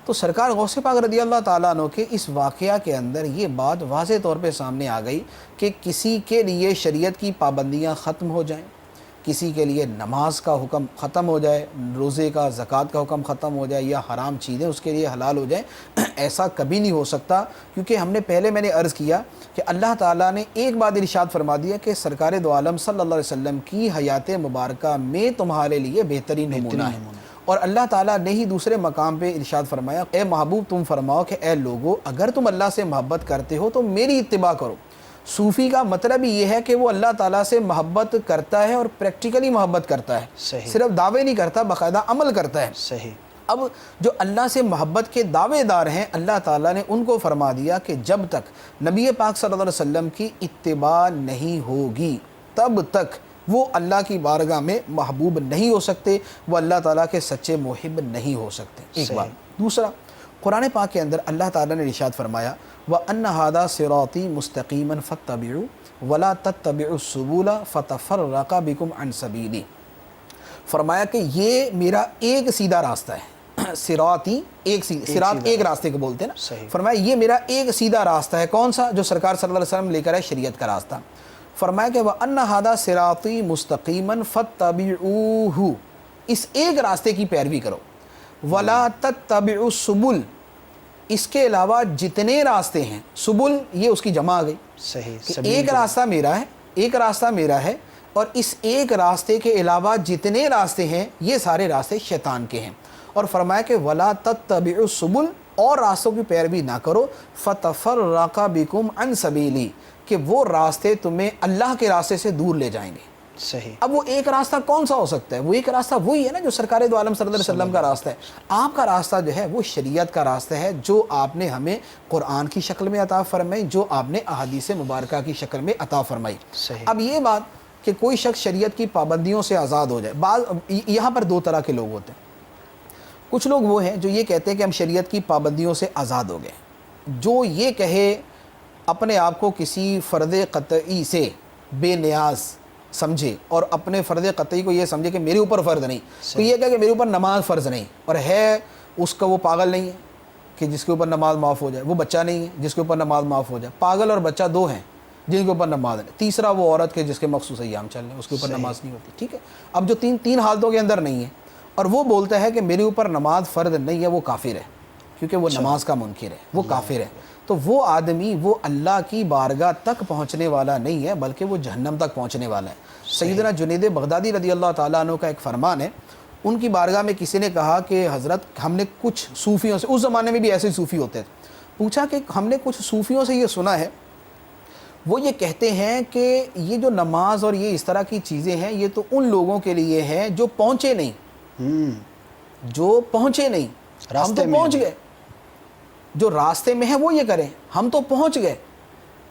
تو سرکار غوث پاک رضی اللہ تعالیٰ عنہ کے اس واقعہ کے اندر یہ بات واضح طور پہ سامنے آ گئی کہ کسی کے لیے شریعت کی پابندیاں ختم ہو جائیں، کسی کے لیے نماز کا حکم ختم ہو جائے، روزے کا، زکوٰۃ کا حکم ختم ہو جائے، یا حرام چیزیں اس کے لیے حلال ہو جائیں، ایسا کبھی نہیں ہو سکتا، کیونکہ میں نے عرض کیا کہ اللہ تعالیٰ نے ایک بات ارشاد فرما دیا کہ سرکار دو عالم صلی اللہ علیہ وسلم کی حیات مبارکہ میں تمہارے لیے بہترین نمونہ ہے، اور اللہ تعالیٰ نے ہی دوسرے مقام پہ ارشاد فرمایا، اے محبوب تم فرماؤ کہ اے لوگو، اگر تم اللہ سے محبت کرتے ہو تو میری اتباع کرو۔ صوفی کا مطلب یہ ہے کہ وہ اللہ تعالیٰ سے محبت کرتا ہے اور پریکٹیکلی محبت کرتا ہے، صحیح، صرف دعوے نہیں کرتا، باقاعدہ عمل کرتا ہے۔ صحیح، اب جو اللہ سے محبت کے دعوے دار ہیں، اللہ تعالیٰ نے ان کو فرما دیا کہ جب تک نبی پاک صلی اللہ علیہ وسلم کی اتباع نہیں ہوگی تب تک وہ اللہ کی بارگاہ میں محبوب نہیں ہو سکتے، وہ اللہ تعالیٰ کے سچے محب نہیں ہو سکتے، ایک بات۔ دوسرا، قرآن پاک کے اندر اللہ تعالیٰ نے ارشاد فرمایا وَأَنَّ هَذَا صِرَاطِي مُسْتَقِيمًا فَاتَّبِعُوهُ وَلَا تَتَّبِعُوا السُّبُلَ فَتَفَرَّقَ بِكُمْ عَنْ سَبِيلِهِ، فرمایا کہ یہ میرا ایک سیدھا راستہ ہے، صراطی صراط ایک راستے کو بولتے ہیں نا، فرمایا یہ میرا ایک سیدھا راستہ ہے، کون سا؟ جو سرکار صلی اللہ علیہ وسلم لے کر ہے، شریعت کا راستہ۔ فرمایا کہ وَأَنَّ هَذَا صِرَاطِي مُسْتَقِيمًا فَاتَّبِعُوهُ، اس ایک راستے کی پیروی کرو، وَلَا تَتَّبِعُوا السُّبُلَ، اس کے علاوہ جتنے راستے ہیں، سبل یہ اس کی جمع آ گئی، صحیح، کہ ایک راستہ میرا ہے، ایک راستہ میرا ہے، اور اس ایک راستے کے علاوہ جتنے راستے ہیں یہ سارے راستے شیطان کے ہیں، اور فرمایا کہ وَلَا تَتَّبِعُوا السُّبُلَ، اور راستوں کی پیروی نہ کرو، فَتَفَرَّقَ بِكُمْ عَنْ سَبِيلِهِ، کہ وہ راستے تمہیں اللہ کے راستے سے دور لے جائیں گے۔ صحیح، اب وہ ایک راستہ کون سا ہو سکتا ہے؟ وہ ایک راستہ وہی ہے نا جو سرکار دو عالم صلی اللہ علیہ وسلم کا راستہ ہے۔ آپ کا راستہ جو ہے وہ شریعت کا راستہ ہے، جو آپ نے ہمیں قرآن کی شکل میں عطا فرمائی، جو آپ نے احادیث مبارکہ کی شکل میں عطا فرمائی۔ صحیح، اب یہ بات کہ کوئی شخص شریعت کی پابندیوں سے آزاد ہو جائے، یہاں پر دو طرح کے لوگ ہوتے ہیں۔ کچھ لوگ وہ ہیں جو یہ کہتے ہیں کہ ہم شریعت کی پابندیوں سے آزاد ہو گئے، جو یہ کہے اپنے آپ کو کسی فرض قطعی سے بے نیاز سمجھے، اور اپنے فرض قطعی کو یہ سمجھے کہ میرے اوپر فرض نہیں، تو یہ کہے کہ میرے اوپر نماز فرض نہیں، اور ہے اس کا وہ پاگل نہیں ہے کہ جس کے اوپر نماز معاف ہو جائے، وہ بچہ نہیں ہے جس کے اوپر نماز معاف ہو جائے، پاگل اور بچہ دو ہیں جن کے اوپر نماز نہیں، تیسرا وہ عورت کے جس کے مخصوص ایام چل رہے ہیں اس کے اوپر نماز نہیں ہوتی، ٹھیک ہے۔ اب جو تین حالتوں کے اندر نہیں ہے، اور وہ بولتا ہے کہ میرے اوپر نماز فرض نہیں ہے، وہ کافر ہے، کیونکہ وہ نماز کا منکر ہے، وہ کافر ہے، تو وہ آدمی وہ اللہ کی بارگاہ تک پہنچنے والا نہیں ہے بلکہ وہ جہنم تک پہنچنے والا ہے۔ سیدنا جنید بغدادی رضی اللہ تعالیٰ عنہ کا ایک فرمان ہے، ان کی بارگاہ میں کسی نے کہا کہ حضرت ہم نے کچھ صوفیوں سے، اس زمانے میں بھی ایسے صوفی ہوتے تھے، پوچھا کہ ہم نے کچھ صوفیوں سے یہ سنا ہے، وہ یہ کہتے ہیں کہ یہ جو نماز اور یہ اس طرح کی چیزیں ہیں یہ تو ان لوگوں کے لیے ہیں جو پہنچے نہیں، جو پہنچے نہیں، ہم تو پہنچ گئے، جو راستے میں ہے وہ یہ کریں، ہم تو پہنچ گئے،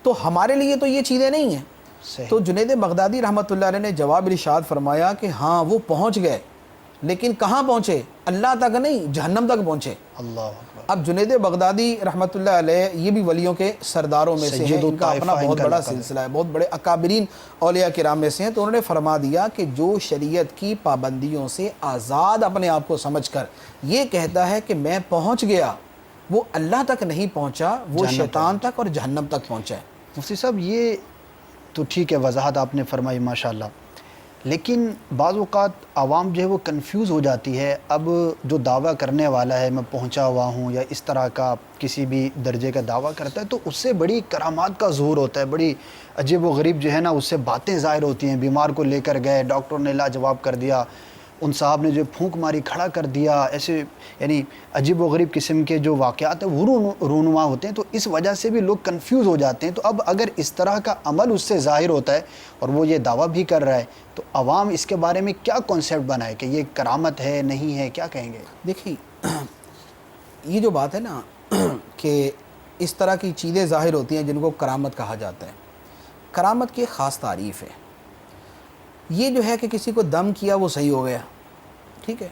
تو ہمارے لیے تو یہ چیزیں نہیں ہیں۔ صحیح۔ تو جنید بغدادی رحمۃ اللہ علیہ نے جواب ارشاد فرمایا کہ ہاں وہ پہنچ گئے، لیکن کہاں پہنچے؟ اللہ تک نہیں، جہنم تک پہنچے۔ اللہ اکبر۔ اب جنید بغدادی رحمۃ اللہ علیہ یہ بھی ولیوں کے سرداروں میں سے ہیں، ان کا اپنا بہت بڑا سلسلہ ہے، بہت بڑے اکابرین اولیاء کرام میں سے ہیں، تو انہوں نے فرما دیا کہ جو شریعت کی پابندیوں سے آزاد اپنے آپ کو سمجھ کر یہ کہتا ہے کہ میں پہنچ گیا، وہ اللہ تک نہیں پہنچا، وہ شیطان تک اور جہنم تک پہنچا ہے۔ مفتی صاحب یہ تو ٹھیک ہے، وضاحت آپ نے فرمائی ماشاءاللہ، لیکن بعض اوقات عوام جو ہے وہ کنفیوز ہو جاتی ہے۔ اب جو دعویٰ کرنے والا ہے میں پہنچا ہوا ہوں یا اس طرح کا کسی بھی درجے کا دعویٰ کرتا ہے تو اس سے بڑی کرامات کا ظہور ہوتا ہے، بڑی عجیب و غریب جو ہے نا اس سے باتیں ظاہر ہوتی ہیں۔ بیمار کو لے کر گئے، ڈاکٹر نے لاجواب کر دیا، ان صاحب نے جو پھونک ماری کھڑا کر دیا، ایسے یعنی عجیب و غریب قسم کے جو واقعات ہیں وہ رونما ہوتے ہیں، تو اس وجہ سے بھی لوگ کنفیوز ہو جاتے ہیں۔ تو اب اگر اس طرح کا عمل اس سے ظاہر ہوتا ہے اور وہ یہ دعویٰ بھی کر رہا ہے تو عوام اس کے بارے میں کیا کانسیپٹ بنائے کہ یہ کرامت ہے نہیں ہے، کیا کہیں گے؟ دیکھیے یہ جو بات ہے نا کہ اس طرح کی چیزیں ظاہر ہوتی ہیں جن کو کرامت کہا جاتا ہے، کرامت کی ایک خاص تعریف ہے۔ یہ جو ہے کہ کسی کو دم کیا وہ صحیح ہو گیا، ٹھیک ہے،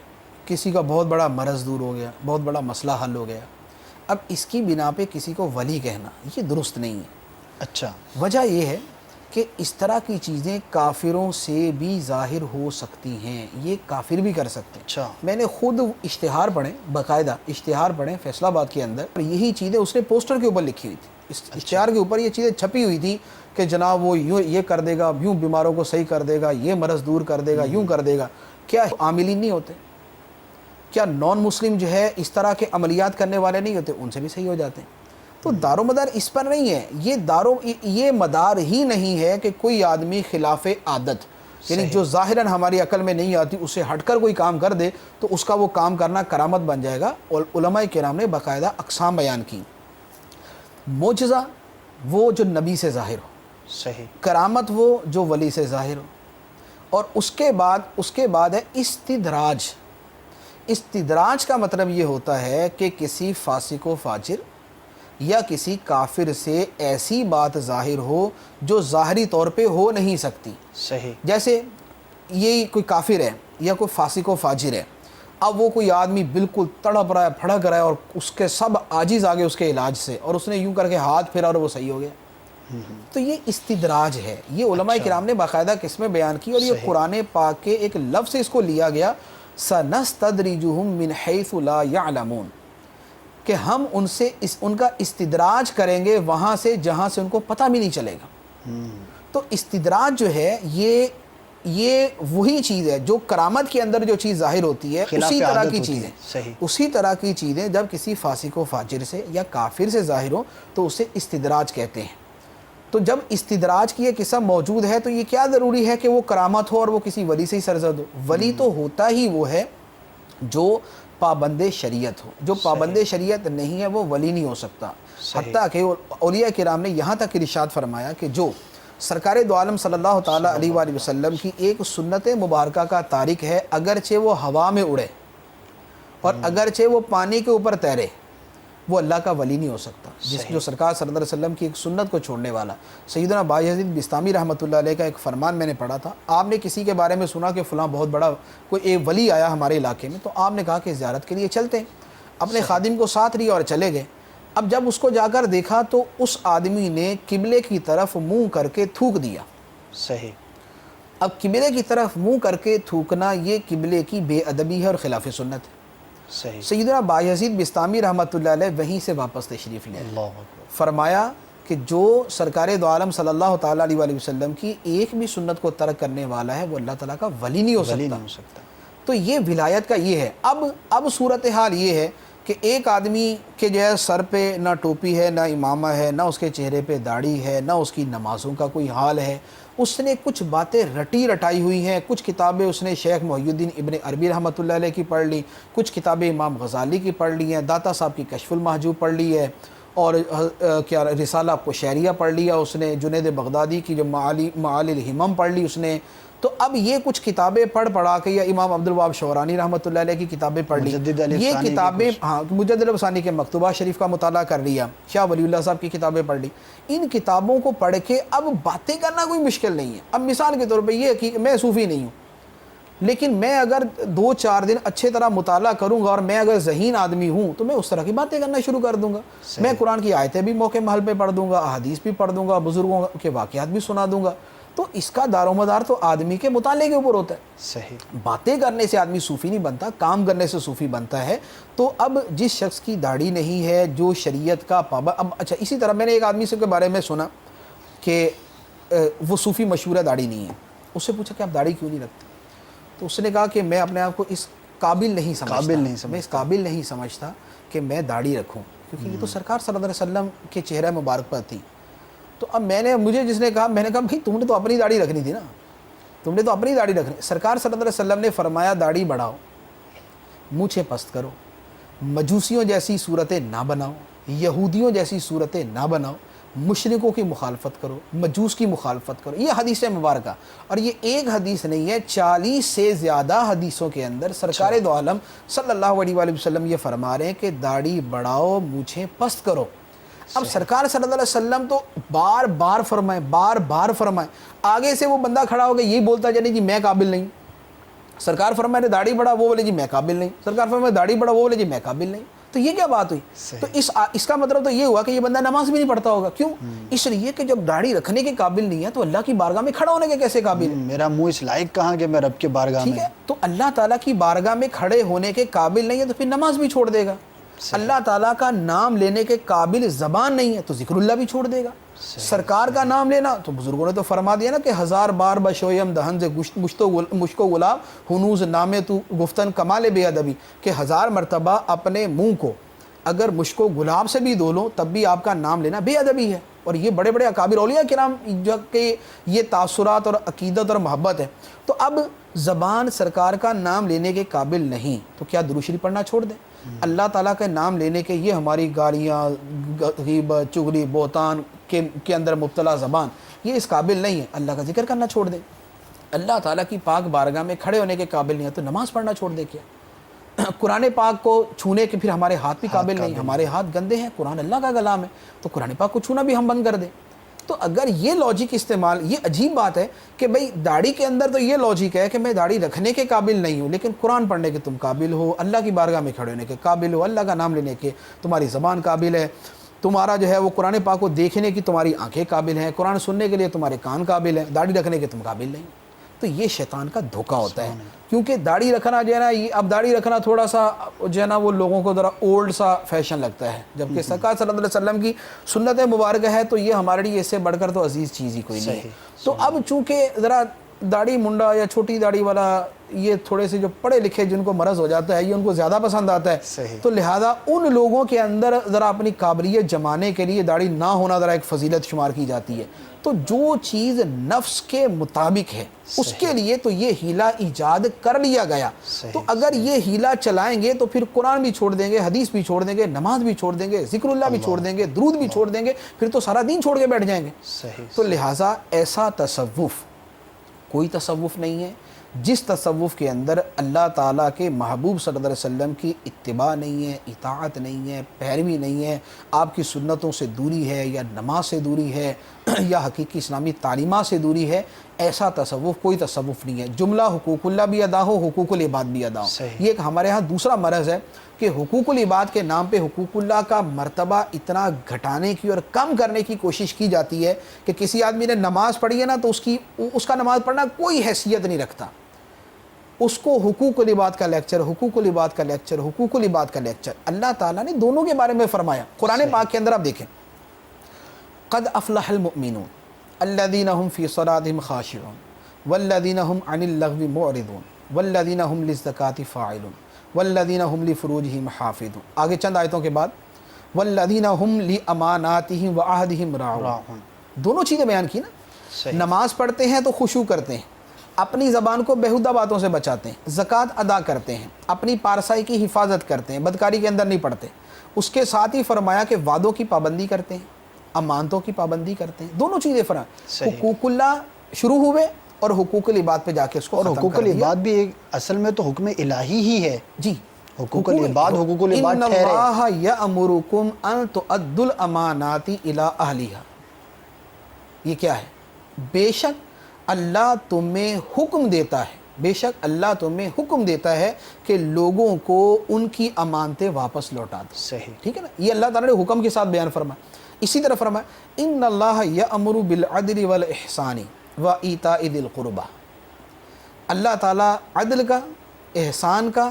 کسی کا بہت بڑا مرض دور ہو گیا، بہت بڑا مسئلہ حل ہو گیا، اب اس کی بنا پہ کسی کو ولی کہنا یہ درست نہیں ہے۔ اچھا، وجہ یہ ہے کہ اس طرح کی چیزیں کافروں سے بھی ظاہر ہو سکتی ہیں، یہ کافر بھی کر سکتے ہیں۔ اچھا، میں نے خود اشتہار پڑھے، باقاعدہ اشتہار پڑھے فیصل آباد کے اندر، اور یہی چیزیں اس نے پوسٹر کے اوپر لکھی ہوئی تھی، اشتہار کے اوپر یہ چیزیں چھپی ہوئی تھی کہ جناب وہ یوں یہ کر دے گا، یوں بیماروں کو صحیح کر دے گا، یہ مرض دور کر دے گا، یوں کر دے گا۔ کیا عاملین نہیں ہوتے؟ کیا نان مسلم جو ہے اس طرح کے عملیات کرنے والے نہیں ہوتے؟ ان سے بھی صحیح ہو جاتے ہیں۔ تو دار و مدار اس پر نہیں ہے، یہ مدار ہی نہیں ہے کہ کوئی آدمی خلاف عادت، یعنی جو ظاہراً ہماری عقل میں نہیں آتی اسے ہٹ کر کوئی کام کر دے تو اس کا وہ کام کرنا کرامت بن جائے گا۔ اور علماء کرام نے باقاعدہ اقسام بیان کی، معجزہ وہ جو نبی سے ظاہر ہو، صحیح، کرامت وہ جو ولی سے ظاہر ہو، اور اس کے بعد ہے استدراج۔ استدراج کا مطلب یہ ہوتا ہے کہ کسی فاسق و فاجر یا کسی کافر سے ایسی بات ظاہر ہو جو ظاہری طور پہ ہو نہیں سکتی۔ صحیح، جیسے یہ کوئی کافر ہے یا کوئی فاسق و فاجر ہے، اب وہ کوئی آدمی بالکل تڑپ رہا ہے، پھڑک رہا ہے، اور اس کے سب عاجز آگے اس کے علاج سے، اور اس نے یوں کر کے ہاتھ پھیرا اور وہ صحیح ہو گیا، تو یہ استدراج ہے۔ یہ علماء کرام نے باقاعدہ قسمیں بیان کی، اور یہ قرآن پاک کے ایک لفظ سے اس کو لیا گیا، سَنَسْتَدْرِجُهُم مِّنْ حَيْثُ لَا يَعْلَمُونَ، کہ ہم ان کا استدراج کریں گے وہاں سے جہاں سے ان کو پتہ بھی نہیں چلے گا۔ تو استدراج جو ہے یہ وہی چیز ہے جو کرامت کے اندر جو چیز ظاہر ہوتی ہے، اسی طرح کی چیزیں، اسی طرح کی چیزیں جب کسی فاسق و فاجر سے یا کافر سے ظاہر ہو تو اسے استدراج کہتے ہیں۔ تو جب استدراج کی یہ قسم موجود ہے تو یہ کیا ضروری ہے کہ وہ کرامت ہو اور وہ کسی ولی سے ہی سرزد ہو؟ ولی تو ہوتا ہی وہ ہے جو پابند شریعت ہو، جو پابند شریعت نہیں ہے وہ ولی نہیں ہو سکتا۔ حتیٰ کہ اولیاء کرام نے یہاں تک ارشاد فرمایا کہ جو سرکار دو عالم صلی اللہ تعالیٰ علیہ وآلہ وسلم کی ایک سنت مبارکہ کا تارک ہے، اگرچہ وہ ہوا میں اڑے اور اگرچہ وہ پانی کے اوپر تیرے، وہ اللہ کا ولی نہیں ہو سکتا۔ جو سرکار صلی اللہ علیہ وسلم کی ایک سنت کو چھوڑنے والا، سیدنا بایزید بستامی رحمۃ اللہ علیہ کا ایک فرمان میں نے پڑھا تھا، آپ نے کسی کے بارے میں سنا کہ فلاں بہت بڑا کوئی ایک ولی آیا ہمارے علاقے میں، تو آپ نے کہا کہ زیارت کے لیے چلتے ہیں، اپنے خادم کو ساتھ لیا اور چلے گئے۔ اب جب اس کو جا کر دیکھا تو اس آدمی نے قبلے کی طرف منہ کر کے تھوک دیا۔ صحیح، اب قبلے کی طرف منہ کر کے تھوکنا یہ قبلے کی بے ادبی ہے اور خلاف سنت ہے۔ صحیح، سیدنا بایزید بستامی رحمۃ اللہ علیہ وہیں سے واپس تشریف لے اللہ اکبر، فرمایا کہ جو سرکار دو عالم صلی اللہ تعالیٰ علیہ وآلہ وسلم کی ایک بھی سنت کو ترک کرنے والا ہے وہ اللہ تعالیٰ کا ولی نہیں ہو ولی سکتا۔ نہیں ہو سکتا۔ تو یہ ولایت کا یہ ہے۔ اب صورتحال یہ ہے کہ ایک آدمی کے جو ہے سر پہ نہ ٹوپی ہے، نہ امامہ ہے، نہ اس کے چہرے پہ داڑھی ہے، نہ اس کی نمازوں کا کوئی حال ہے، اس نے کچھ باتیں رٹی رٹائی ہوئی ہیں، کچھ کتابیں اس نے شیخ محی الدین ابن عربی رحمۃ اللہ علیہ کی پڑھ لی، کچھ کتابیں امام غزالی کی پڑھ لی ہیں، داتا صاحب کی کشف المحجوب پڑھ لی ہے، اور کیا رسالہ قشیریہ پڑھ لیا اس نے، جنید بغدادی کی جو معالی الہمم پڑھ لی اس نے۔ تو اب یہ کچھ کتابیں پڑھ پڑھا کے، یا امام عبد الوہاب شعرانی رحمۃ اللہ علیہ کی کتابیں پڑھ لی، مجدد علی یہ افسانی کی کتابیں، کچھ۔ ہاں مجدد افسانی کے مکتوبہ شریف کا مطالعہ کر لیا، شاہ ولی اللہ صاحب کی کتابیں پڑھ لی۔ ان کتابوں کو پڑھ کے اب باتیں کرنا کوئی مشکل نہیں ہے۔ اب مثال کے طور پہ یہ کہ میں صوفی نہیں ہوں، لیکن میں اگر 2-4 دن اچھے طرح مطالعہ کروں گا اور میں اگر ذہین آدمی ہوں تو میں اس طرح کی باتیں کرنا شروع کر دوں گا۔ میں قرآن کی آیتیں بھی موقع محل پہ پڑھ دوں گا، احادیث بھی پڑھ دوں گا، بزرگوں کے واقعات بھی سنا دوں گا۔ تو اس کا دار و مدار تو آدمی کے مطالعے کے اوپر ہوتا ہے۔ صحیح۔ باتیں کرنے سے آدمی صوفی نہیں بنتا، کام کرنے سے صوفی بنتا ہے۔ تو اب جس شخص کی داڑھی نہیں ہے، جو شریعت کا پابند، اب اچھا اسی طرح میں نے ایک آدمی سے کے بارے میں سنا کہ وہ صوفی مشہور ہے، داڑھی نہیں ہے۔ اس سے پوچھا کہ آپ داڑھی کیوں نہیں رکھتے؟ تو اس نے کہا کہ میں اپنے آپ کو اس قابل نہیں سمجھتا، میں اس قابل نہیں سمجھتا کہ میں داڑھی رکھوں، کیونکہ یہ تو سرکار صلی اللہ علیہ وسلم کے چہرہ مبارک پر تھی۔ تو اب مجھے جس نے کہا، میں نے کہا بھائی تم نے تو اپنی داڑھی رکھنی تھی نا، تم نے تو اپنی داڑھی رکھنی۔ سرکار صلی اللہ علیہ وسلم نے فرمایا داڑھی بڑھاؤ، مونچھیں پست کرو، مجوسیوں جیسی صورتیں نہ بناؤ، یہودیوں جیسی صورتیں نہ بناؤ، مشرکوں کی مخالفت کرو، مجوس کی مخالفت کرو۔ یہ حدیث مبارکہ، اور یہ ایک حدیث نہیں ہے، 40 سے زیادہ حدیثوں کے اندر سرکار دو عالم صلی اللہ علیہ وآلہ وسلم یہ فرما رہے ہیں کہ داڑھی بڑھاؤ، مونچھیں پست کرو۔ اب سرکار صلی اللہ علیہ وسلم تو بار بار فرمائیں، آگے سے وہ بندہ کھڑا ہو گیا یہی بولتا جانے جی میں قابل نہیں۔ سرکار فرمائے داڑھی بڑھا، وہ بولے جی میں قابل نہیں۔ سرکار فرمائے داڑھی بڑھا، وہ بولے جی میں قابل نہیں۔ تو یہ کیا بات ہوئی؟ تو اس کا مطلب تو یہ ہوا کہ یہ بندہ نماز بھی نہیں پڑھتا ہوگا۔ کیوں؟ اس لیے کہ جب داڑھی رکھنے کے قابل نہیں ہے تو اللہ کی بارگاہ میں کھڑا ہونے کے کیسے قابل ہے؟ میرا منہ اس لائق کہاں کہ میں رب کے بارگاہ میں۔ ٹھیک ہے، تو اللہ تعالیٰ کی بارگاہ میں کھڑے ہونے کے قابل نہیں ہے تو پھر نماز بھی چھوڑ دے گا۔ اللہ تعالیٰ کا نام لینے کے قابل زبان نہیں ہے تو ذکر اللہ بھی چھوڑ دے گا۔ سرکار کا نام لینا تو بزرگوں نے تو فرما دیا نا کہ 1000 بار بشویم دہن سے مشکو گلاب ہنوز نامے تو گفتن کمال بے ادبی، کہ 1000 مرتبہ اپنے منہ کو اگر مشک و گلاب سے بھی دھو لو تب بھی آپ کا نام لینا بے ادبی ہے۔ اور یہ بڑے بڑے اکابر اولیاء کرام جو کہ یہ تاثرات اور عقیدت اور محبت ہے۔ تو اب زبان سرکار کا نام لینے کے قابل نہیں تو کیا درود شریف پڑھنا چھوڑ دیں؟ اللہ تعالیٰ کا نام لینے کے یہ ہماری گالیاں، غیبت، چغلی، بہتان کے اندر مبتلا زبان یہ اس قابل نہیں ہے، اللہ کا ذکر کرنا چھوڑ دیں۔ اللہ تعالیٰ کی پاک بارگاہ میں کھڑے ہونے کے قابل نہیں ہے تو نماز پڑھنا چھوڑ دے کیا؟ قرآن پاک کو چھونے کے پھر ہمارے ہاتھ بھی قابل نہیں، ہمارے ہاتھ گندے ہیں، قرآن اللہ کا کلام ہے تو قرآن پاک کو چھونا بھی ہم بند کر دیں۔ تو اگر یہ لاجک استعمال، یہ عجیب بات ہے کہ بھئی داڑھی کے اندر تو یہ لاجک ہے کہ میں داڑھی رکھنے کے قابل نہیں ہوں لیکن قرآن پڑھنے کے تم قابل ہو، اللہ کی بارگاہ میں کھڑے ہونے کے قابل ہو، اللہ کا نام لینے کے تمہاری زبان قابل ہے، تمہارا جو ہے وہ قرآن پاک کو دیکھنے کی تمہاری آنکھیں قابل ہیں، قرآن سننے کے لیے تمہارے کان قابل ہیں، داڑھی رکھنے کے تم قابل نہیں۔ تو یہ شیطان کا دھوکہ ہوتا ہے، کیونکہ داڑھی رکھنا جو ہے نا، یہ اب داڑھی رکھنا تھوڑا سا جو ہے نا وہ لوگوں کو ذرا اولڈ سا فیشن لگتا ہے، جبکہ سرکار صلی اللہ علیہ وسلم کی سنت مبارکہ ہے تو یہ ہمارے لیے اس سے بڑھ کر تو عزیز چیز ہی کوئی نہیں ہے۔ تو اب چونکہ ذرا داڑھی منڈا یا چھوٹی داڑھی والا یہ تھوڑے سے جو پڑھے لکھے جن کو مرض ہو جاتا ہے یہ ان کو زیادہ پسند آتا ہے، تو لہٰذا ان لوگوں کے اندر ذرا اپنی قابلیت جمانے کے لیے داڑھی نہ ہونا ذرا ایک فضیلت شمار کی جاتی ہے۔ تو جو چیز نفس کے مطابق ہے اس کے لیے تو یہ ہیلا ایجاد کر لیا گیا۔ تو اگر یہ ہیلا چلائیں گے تو پھر قرآن بھی چھوڑ دیں گے، حدیث بھی چھوڑ دیں گے، نماز بھی چھوڑ دیں گے، ذکر اللہ بھی چھوڑ دیں گے، درود بھی چھوڑ دیں گے، پھر تو سارا دین چھوڑ کے بیٹھ جائیں گے۔ تو لہٰذا ایسا تصوف کوئی تصوف نہیں ہے جس تصوف کے اندر اللہ تعالیٰ کے محبوب صلی اللہ علیہ وسلم کی اتباع نہیں ہے، اطاعت نہیں ہے، پیروی نہیں ہے، آپ کی سنتوں سے دوری ہے یا نماز سے دوری ہے یا حقیقی اسلامی تعلیمات سے دوری ہے۔ ایسا تصوف کوئی تصوف نہیں ہے۔ جملہ حقوق اللہ بھی ادا ہو، حقوق العباد بھی ادا ہو۔ یہ ایک ہمارے ہاں دوسرا مرض ہے کہ حقوق العباد کے نام پہ حقوق اللہ کا مرتبہ اتنا گھٹانے کی اور کم کرنے کی کوشش کی جاتی ہے کہ کسی آدمی نے نماز پڑھی ہے نا تو اس کا نماز پڑھنا کوئی حیثیت نہیں رکھتا، اس کو حقوق العباد کا لیکچر، حقوق العباد کا لیکچر، حقوق العباد کا لیکچر۔ اللہ تعالیٰ نے دونوں کے بارے میں فرمایا قرآن پاک کے اندر، آپ دیکھیں قد افلح المؤمنون الذین هم فی صلاتهم خاشعون والذین هم عن اللغو معرضون والذین هم للزکاة فاعلون والذین هم لفروجہم حافظون. آگے چند آیتوں کے بعد والذین هم لاماناتہم وعہدہم راعون. دونوں چیزیں بیان کی نا. صحیح. نماز پڑھتے ہیں تو خشوع کرتے ہیں، اپنی زبان کو بیہودہ باتوں سے بچاتے ہیں، زکوٰۃ ادا کرتے ہیں، اپنی پارسائی کی حفاظت کرتے ہیں، بدکاری کے اندر نہیں پڑتے. اس کے ساتھ ہی فرمایا کہ وعدوں کی پابندی کرتے ہیں، امانتوں کی پابندی کرتے ہیں. دونوں چیزیں صحیح. حقوق اللہ شروع ہوئے اور حقوق العباد پہ جا کے اس کو اور ختم حقوق کر دیا. العباد بھی ایک اصل میں تو حکم الہی ہی ہے. جی حقوق العباد ان ٹھہرے. اللہ یأمرکم ان تؤدوا الامانات الی اہلہا. یہ کیا ہے؟ بے شک اللہ تمہیں حکم دیتا ہے، بے شک اللہ تمہیں حکم دیتا ہے کہ لوگوں کو ان کی امانتیں واپس لوٹا دو. صحیح. ٹھیک ہے نا. یہ اللہ تعالیٰ نے حکم کے ساتھ بیان فرمایا. اسی طرح فرمایا ان اللہ یأمر بالعدل والاحسان وایتاء ذی القربى. اللہ تعالیٰ عدل کا، احسان کا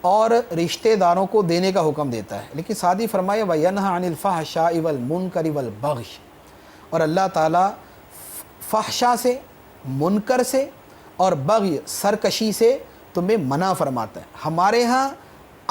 اور رشتہ داروں کو دینے کا حکم دیتا ہے، لیکن ساتھ ہی فرمایا وینہی عن الفحشاء والمنکر والبغی. اور اللہ تعالیٰ فحشا سے، منکر سے اور بغی سرکشی سے تمہیں منع فرماتا ہے. ہمارے ہاں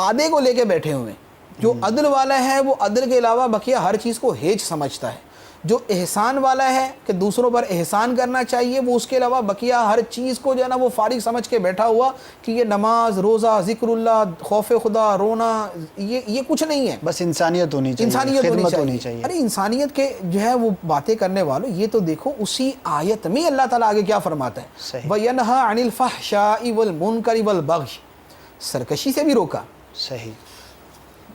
آدھے کو لے کے بیٹھے ہوئے ہیں. جو عدل والا ہے وہ عدل کے علاوہ بقیہ ہر چیز کو ہیج سمجھتا ہے. جو احسان والا ہے کہ دوسروں پر احسان کرنا چاہیے، وہ اس کے علاوہ بقیہ ہر چیز کو جو ہے نا وہ فارغ سمجھ کے بیٹھا ہوا کہ یہ نماز، روزہ، ذکر اللہ، خوف خدا، رونا، یہ کچھ نہیں ہے. بس انسانیت ہونی چاہیے، انسانیت خدمت ہونی ہونی چاہیے. چاہیے. ارے انسانیت کے جو ہے وہ باتیں کرنے والوں، یہ تو دیکھو اسی آیت میں اللہ تعالیٰ آگے کیا فرماتا ہے. صحیح. وَيَنْهَا عَنِ الْفَحْشَاءِ وَالْمُنْكَرِ وَالْبَغْيِ. سرکشی سے بھی روکا، صحیح.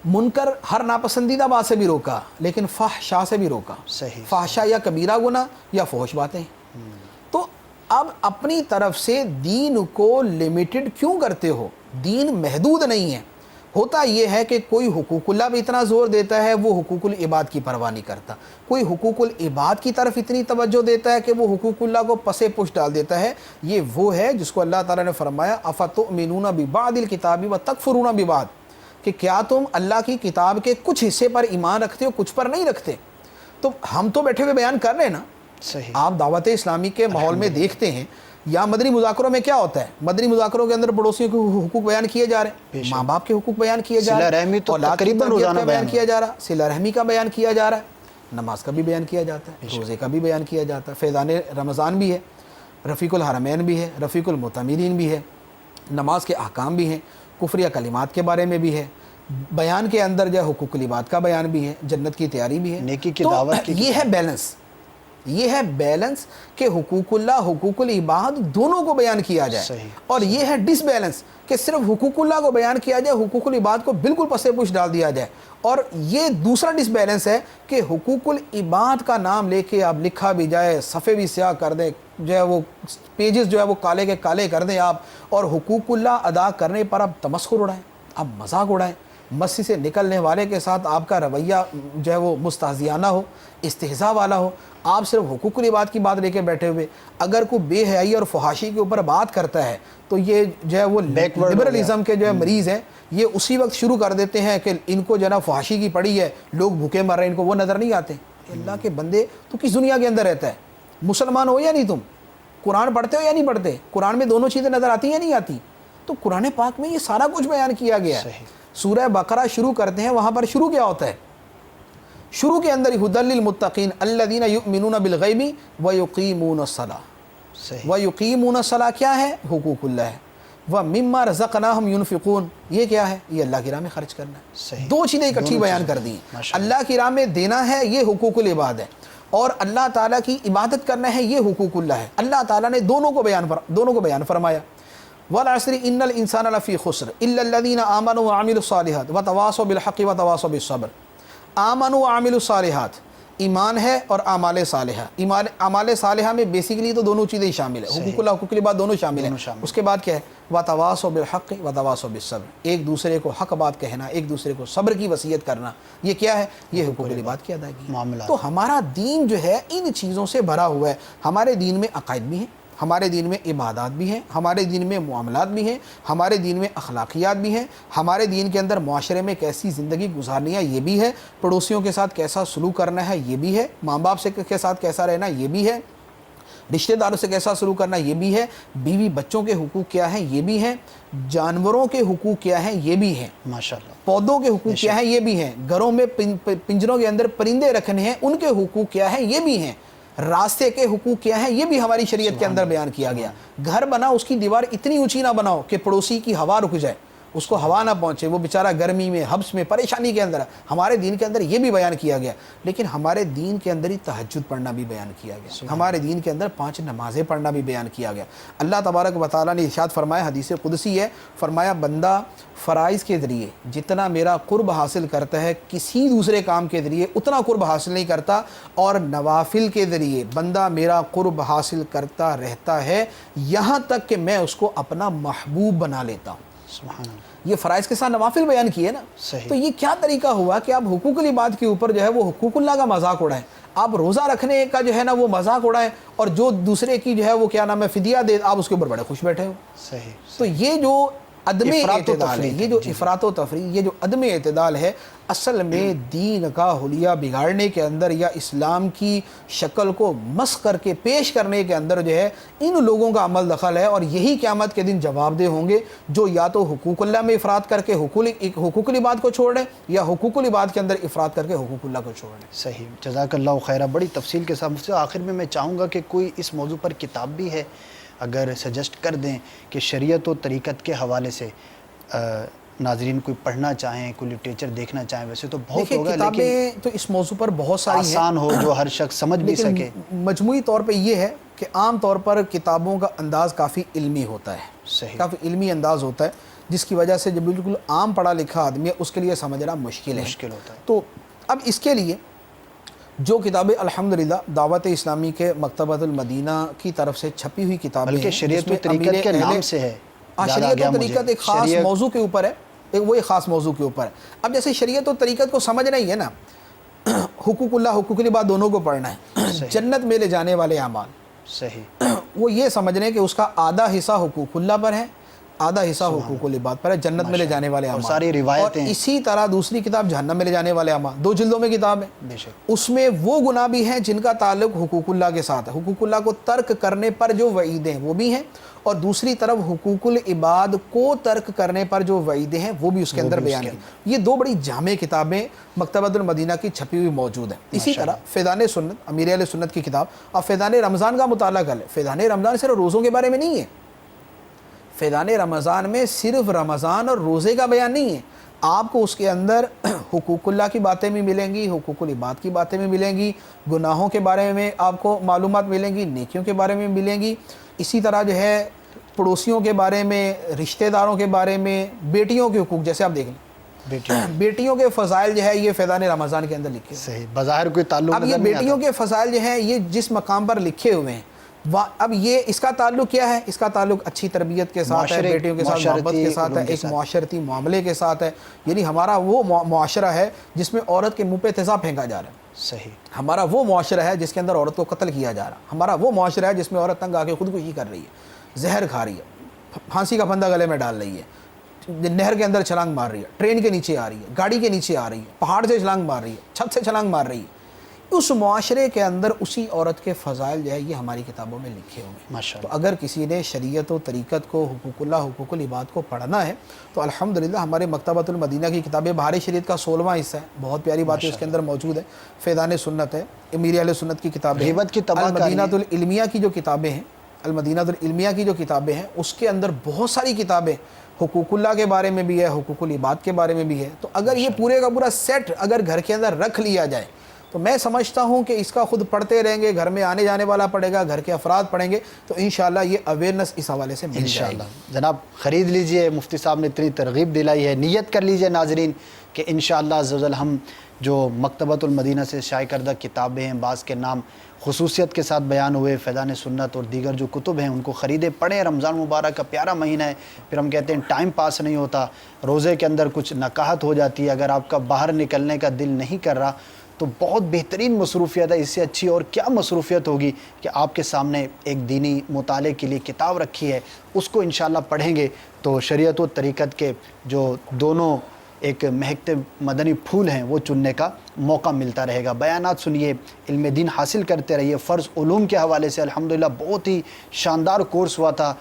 منکر ہر ناپسندیدہ بات سے بھی روکا، لیکن فحشا سے بھی روکا. صحیح. فحشا یا کبیرہ گناہ یا فحش باتیں. تو اب اپنی طرف سے دین کو لمیٹڈ کیوں کرتے ہو؟ دین محدود نہیں ہے. ہوتا یہ ہے کہ کوئی حقوق اللہ پہ اتنا زور دیتا ہے، وہ حقوق العباد کی پرواہ نہیں کرتا. کوئی حقوق العباد کی طرف اتنی توجہ دیتا ہے کہ وہ حقوق اللہ کو پسے پش ڈال دیتا ہے. یہ وہ ہے جس کو اللہ تعالیٰ نے فرمایا افتؤمنون ببعض الکتاب وتکفرون ببعض، کہ کیا تم اللہ کی کتاب کے کچھ حصے پر ایمان رکھتے ہو، کچھ پر نہیں رکھتے. تو ہم تو بیٹھے ہوئے بیان کر رہے ہیں نا. صحیح. آپ دعوت اسلامی کے ماحول میں دیکھتے ہیں یا مدنی مذاکروں میں کیا ہوتا ہے؟ مدنی مذاکروں کے اندر پڑوسیوں کے حقوق بیان کیے جا رہے ہیں، ماں باپ کے حقوق بیان کیے جا رہے ہیں، صلہ رحمی تو اولاد کی تقریباً تربیت روزانہ کا بیان بیان کیا جا رہا ہے، صلہ رحمی کا بیان کیا جا رہا ہے، نماز کا بھی بیان کیا جاتا ہے، روزے کا بھی بیان کیا جاتا ہے، فیضان رمضان بھی ہے، رفیق الحرمین بھی ہے، رفیق المعتمرین بھی ہے، نماز کے احکام بھی ہیں، کفریہ کلمات کے بارے میں بھی ہے، بیان کے اندر جو ہے حقوق العباد کا بیان بھی ہے، جنت کی تیاری بھی ہے. نیکی کی تو دعوت کی. یہ ہے بیلنس، یہ ہے بیلنس کہ حقوق اللہ، حقوق العباد دونوں کو بیان کیا جائے. صحیح. اور یہ ہے ڈس بیلنس کہ صرف حقوق اللہ کو بیان کیا جائے، حقوق العباد کو بالکل پسے پش ڈال دیا جائے. اور یہ دوسرا ڈس بیلنس ہے کہ حقوق العباد کا نام لے کے آپ لکھا بھی جائے، صفحے بھی سیاہ کر دیں، جو ہے وہ پیجز جو ہے وہ کالے کے کالے کر دیں آپ، اور حقوق اللہ ادا کرنے پر آپ تمسخر اڑائیں، آپ مذاق اڑائیں، مسجد سے نکلنے والے کے ساتھ آپ کا رویہ جو ہے وہ مستہزیانہ ہو، استہزاء والا ہو. آپ صرف حقوق العباد کی بات لے کے بیٹھے ہوئے. اگر کوئی بے حیائی اور فحاشی کے اوپر بات کرتا ہے تو یہ جو ہے وہ لبرلزم کے جو ہے مریض ہیں، یہ اسی وقت شروع کر دیتے ہیں کہ ان کو جو ہے نا فحاشی کی پڑی ہے، لوگ بھوکے مر رہے ہیں، ان کو وہ نظر نہیں آتے. اللہ کے بندے، تو کس دنیا کے اندر رہتا ہے؟ مسلمان ہو یا نہیں؟ تم قرآن پڑھتے ہو یا نہیں پڑھتے؟ قرآن میں دونوں چیزیں نظر آتی ہیں یا نہیں آتی؟ تو قرآن پاک میں یہ سارا کچھ بیان کیا گیا ہے. سورہ بقرہ شروع کرتے ہیں، وہاں پر شروع کیا ہوتا ہے؟ شروع کے اندر ہدی للمتقین الذین یؤمنون بالغیب ویقیمون الصلاۃ. ویقیمون الصلاۃ کیا ہے؟ حقوق اللہ ہے. ومما رزقناہم ینفقون، یہ کیا ہے؟ یہ اللہ کی راہ میں خرچ کرنا ہے. دو چیزیں اکٹھی بیان کر دی. اللہ کی راہ میں دینا ہے، یہ حقوق العباد ہے، اور اللہ تعالیٰ کی عبادت کرنا ہے، یہ حقوق اللہ ہے. اللہ تعالیٰ نے دونوں کو بیان فرمایا. والعصر ان الانسان لفی خسر الا الذین آمنوا وعملوا الصالحات وتواصوا بالحق وتواصوا بالصبر. آمنوا وعملوا الصالحات، ایمان ہے اور اعمال صالحہ. اعمال صالحہ میں بیسیکلی تو دونوں چیزیں شامل ہیں، حقوق اللہ، حقوق العباد دونوں شامل ہیں. اس کے بعد کیا ہے؟ وتواصوا بالحق وتواصوا بالصبر، ایک دوسرے کو حق بات کہنا، ایک دوسرے کو صبر کی وصیت کرنا. یہ کیا ہے؟ یہ حقوق العباد کی ادائیگی. تو ہمارا دین جو ہے ان چیزوں سے بھرا ہوا ہے. ہمارے دین میں عقائد بھی ہیں، ہمارے دین میں عبادات بھی ہیں، ہمارے دین میں معاملات بھی ہیں، ہمارے دین میں اخلاقیات بھی ہیں، ہمارے دین کے اندر معاشرے میں کیسی زندگی گزارنی ہے یہ بھی ہے، پڑوسیوں کے ساتھ کیسا سلوک کرنا ہے یہ بھی ہے، ماں باپ کے ساتھ کیسا رہنا یہ بھی ہے، رشتہ داروں سے کیسا سلوک کرنا یہ بھی ہے، بیوی بچوں کے حقوق کیا ہیں یہ بھی ہیں، جانوروں کے حقوق کیا ہیں یہ بھی ہیں، ماشاءاللہ، پودوں کے حقوق کیا ہیں یہ بھی ہیں، گھروں میں پنجروں کے اندر پرندے رکھنے ہیں ان کے حقوق کیا ہیں یہ بھی ہیں، راستے کے حقوق کیا ہیں یہ بھی ہماری شریعت کے اندر بیان کیا گیا۔ گھر بنا اس کی دیوار اتنی اونچی نہ بناؤ کہ پڑوسی کی ہوا رک جائے، اس کو ہوا نہ پہنچے، وہ بیچارہ گرمی میں حبس میں پریشانی کے اندر ہے، ہمارے دین کے اندر یہ بھی بیان کیا گیا۔ لیکن ہمارے دین کے اندر ہی تہجد پڑھنا بھی بیان کیا گیا، ہمارے دین کے اندر 5 نمازیں پڑھنا بھی بیان کیا گیا۔ اللہ تبارک و تعالیٰ نے ارشاد فرمایا، حدیث قدسی ہے، فرمایا بندہ فرائض کے ذریعے جتنا میرا قرب حاصل کرتا ہے کسی دوسرے کام کے ذریعے اتنا قرب حاصل نہیں کرتا، اور نوافل کے ذریعے بندہ میرا قرب حاصل کرتا رہتا ہے یہاں تک کہ میں اس کو اپنا محبوب بنا لیتا ہوں۔ سبحان اللہ، یہ فرائض کے ساتھ نوافل بیان کیے نا، صحیح۔ تو یہ کیا طریقہ ہوا کہ آپ حقوق العباد کے اوپر جو ہے وہ حقوق اللہ کا مذاق اڑائیں، آپ روزہ رکھنے کا جو ہے نا وہ مذاق اڑائیں، اور جو دوسرے کی جو ہے وہ کیا نام ہے فدیہ دے آپ اس کے اوپر بڑے خوش بیٹھے ہو۔ صحیح۔ تو یہ جو عدم افراط و اعتدال ہے، تفریط یہ جو جی۔ افراط و تفریط، یہ جو عدم اعتدال ہے، اصل میں دین کا حلیہ بگاڑنے کے اندر یا اسلام کی شکل کو مسخ کر کے پیش کرنے کے اندر جو ہے ان لوگوں کا عمل دخل ہے، اور یہی قیامت کے دن جواب دہ ہوں گے جو یا تو حقوق اللہ میں افراط کر کے حقوق العباد کو چھوڑ دیں، یا حقوق العباد کے اندر افراط کر کے حقوق اللہ کو چھوڑ دیں۔ صحیح، جزاک اللہ خیرہ، بڑی تفصیل کے ساتھ۔ مفتی صاحب، آخر میں چاہوں گا کہ کوئی اس موضوع پر کتاب بھی ہے اگر سجیسٹ کر دیں کہ شریعت و طریقت کے حوالے سے ناظرین کوئی پڑھنا چاہیں، کوئی لٹریچر دیکھنا چاہیں، ویسے تو بہت دیکھیں ہوگا لیکن کتابیں تو اس موضوع پر بہت ساری ہیں، آسان ہو جو ہر شخص سمجھ بھی لیکن سکے۔ مجموعی طور پہ یہ ہے کہ عام طور پر کتابوں کا انداز کافی علمی ہوتا ہے، صحیح، کافی علمی انداز ہوتا ہے، جس کی وجہ سے جو بالکل عام پڑھا لکھا آدمی ہے اس کے لیے سمجھنا مشکل ہوتا ہے۔ تو اب اس کے لیے جو کتابیں الحمدللہ دعوت اسلامی کے مکتبۃ المدینہ کی طرف سے چھپی ہوئی کتابیں بلکہ ہیں، شریعت جس و میں طریقت کے امیر نام اہل سے ہے، شریعت و طریقت ایک خاص موضوع کے اوپر ہے، وہ ایک خاص موضوع کے اوپر ہے۔ اب جیسے شریعت و طریقت کو سمجھنا ہی ہے نا، حقوق اللہ حقوق العباد دونوں کو پڑھنا ہے، جنت میں لے جانے والے اعمال، صحیح، وہ یہ سمجھنے کہ اس کا آدھا حصہ حقوق اللہ پر ہے، آدھا حصہ حقوق العباد پر ہے، جنت میں لے جانے والے اعمال، اور ساری روایتیں، اور اسی طرح دوسری کتاب جہنم میں لے جانے والے اعمال، 2 جلدوں میں کتاب ہے، بے شک، اس میں وہ گناہ بھی ہیں جن کا تعلق حقوق اللہ کے ساتھ ہے، حقوق اللہ کو ترک کرنے پر جو وعیدیں وہ بھی ہیں، اور دوسری طرف حقوق العباد کو ترک کرنے پر جو وعیدیں ہیں وہ بھی اس کے اندر بیان ہیں۔ یہ 2 بڑی جامع کتابیں مکتبۃ المدینہ کی چھپی ہوئی موجود ہیں۔ اسی طرح فیضان سنت، امیر اہل سنت کی کتاب، اور فیضان رمضان کا مطالعہ کر لیں۔ فیضان رمضان صرف روزوں کے بارے میں نہیں ہے، فیضان رمضان میں صرف رمضان اور روزے کا بیان نہیں ہے، آپ کو اس کے اندر حقوق اللہ کی باتیں بھی ملیں گی، حقوق العباد کی باتیں بھی ملیں گی، گناہوں کے بارے میں آپ کو معلومات ملیں گی، نیکیوں کے بارے میں ملیں گی، اسی طرح جو ہے پڑوسیوں کے بارے میں، رشتہ داروں کے بارے میں، بیٹیوں کے حقوق، جیسے آپ دیکھ لیں بیٹیوں کے فضائل جو ہے یہ فیضان رمضان کے اندر لکھے ہیں۔ صحیح، بظاہر کوئی تعلق اب یہ بیٹیوں کے فضائل جو ہیں یہ جس مقام پر لکھے ہوئے ہیں، اب یہ اس کا تعلق کیا ہے؟ اس کا تعلق اچھی تربیت کے ساتھ ہے، بیٹیوں کے ساتھ محبت کے ساتھ ہے، ایک معاشرتی معاملے کے ساتھ ہے، یعنی ہمارا وہ معاشرہ ہے جس میں عورت کے منہ پہ تیزاب پھینکا جا رہا ہے، صحیح، ہمارا وہ معاشرہ ہے جس کے اندر عورت کو قتل کیا جا رہا ہے، ہمارا وہ معاشرہ ہے جس میں عورت تنگ آ کے خودکشی کر رہی ہے، زہر کھا رہی ہے، پھانسی کا پھندا گلے میں ڈال رہی ہے، نہر کے اندر چھلانگ مار رہی ہے، ٹرین کے نیچے آ رہی ہے، گاڑی کے نیچے آ رہی ہے، پہاڑ سے چھلانگ مار رہی ہے، چھت سے چھلانگ مار رہی ہے، اس معاشرے کے اندر اسی عورت کے فضائل جو ہے یہ ہماری کتابوں میں لکھے ہوئے ہیں۔ ماشاءاللہ، تو اگر کسی نے شریعت و طریقت کو، حقوق اللہ حقوق العباد کو پڑھنا ہے تو الحمدللہ ہمارے مکتبۃ المدینہ کی کتابیں، بہار شریعت کا 16واں حصہ ہے، بہت پیاری باتیں اس کے اندر موجود ہیں، فیضان سنت ہے، امیر اہل سنت کی کتابیں، غیبت کی تباہ کاری، المدینۃ العلمیہ کی جو کتابیں ہیں، المدینۃ العلمیہ کی جو کتابیں ہیں اس کے اندر بہت ساری کتابیں حقوق اللہ کے بارے میں بھی ہے، حقوق العباد کے بارے میں بھی ہے۔ تو اگر یہ پورے کا پورا سیٹ اگر گھر کے اندر رکھ لیا جائے تو میں سمجھتا ہوں کہ اس کا خود پڑھتے رہیں گے، گھر میں آنے جانے والا پڑھے گا، گھر کے افراد پڑھیں گے تو انشاءاللہ یہ اویئرنیس اس حوالے سے مل جائے گی۔ انشاءاللہ جناب خرید لیجئے، مفتی صاحب نے اتنی ترغیب دلائی ہے، نیت کر لیجئے ناظرین کہ انشاءاللہ عز و جل ہم جو مکتبۃ المدینہ سے شائع کردہ کتابیں ہیں، بعض کے نام خصوصیت کے ساتھ بیان ہوئے، فیضان سنت اور دیگر جو کتب ہیں ان کو خریدے پڑھیں۔ رمضان مبارک کا پیارا مہینہ ہے، پھر ہم کہتے ہیں ٹائم پاس نہیں ہوتا، روزے کے اندر کچھ نکاحت ہو جاتی ہے، اگر آپ کا باہر نکلنے کا دل نہیں کر رہا تو بہت بہترین مصروفیت ہے، اس سے اچھی اور کیا مصروفیت ہوگی کہ آپ کے سامنے ایک دینی مطالعے کے لیے کتاب رکھی ہے، اس کو انشاءاللہ پڑھیں گے تو شریعت و طریقت کے جو دونوں ایک مہکتے مدنی پھول ہیں وہ چننے کا موقع ملتا رہے گا. بیانات سنیے, علم دین حاصل کرتے رہیے. فرض علوم کے حوالے سے الحمدللہ بہت ہی شاندار کورس ہوا تھا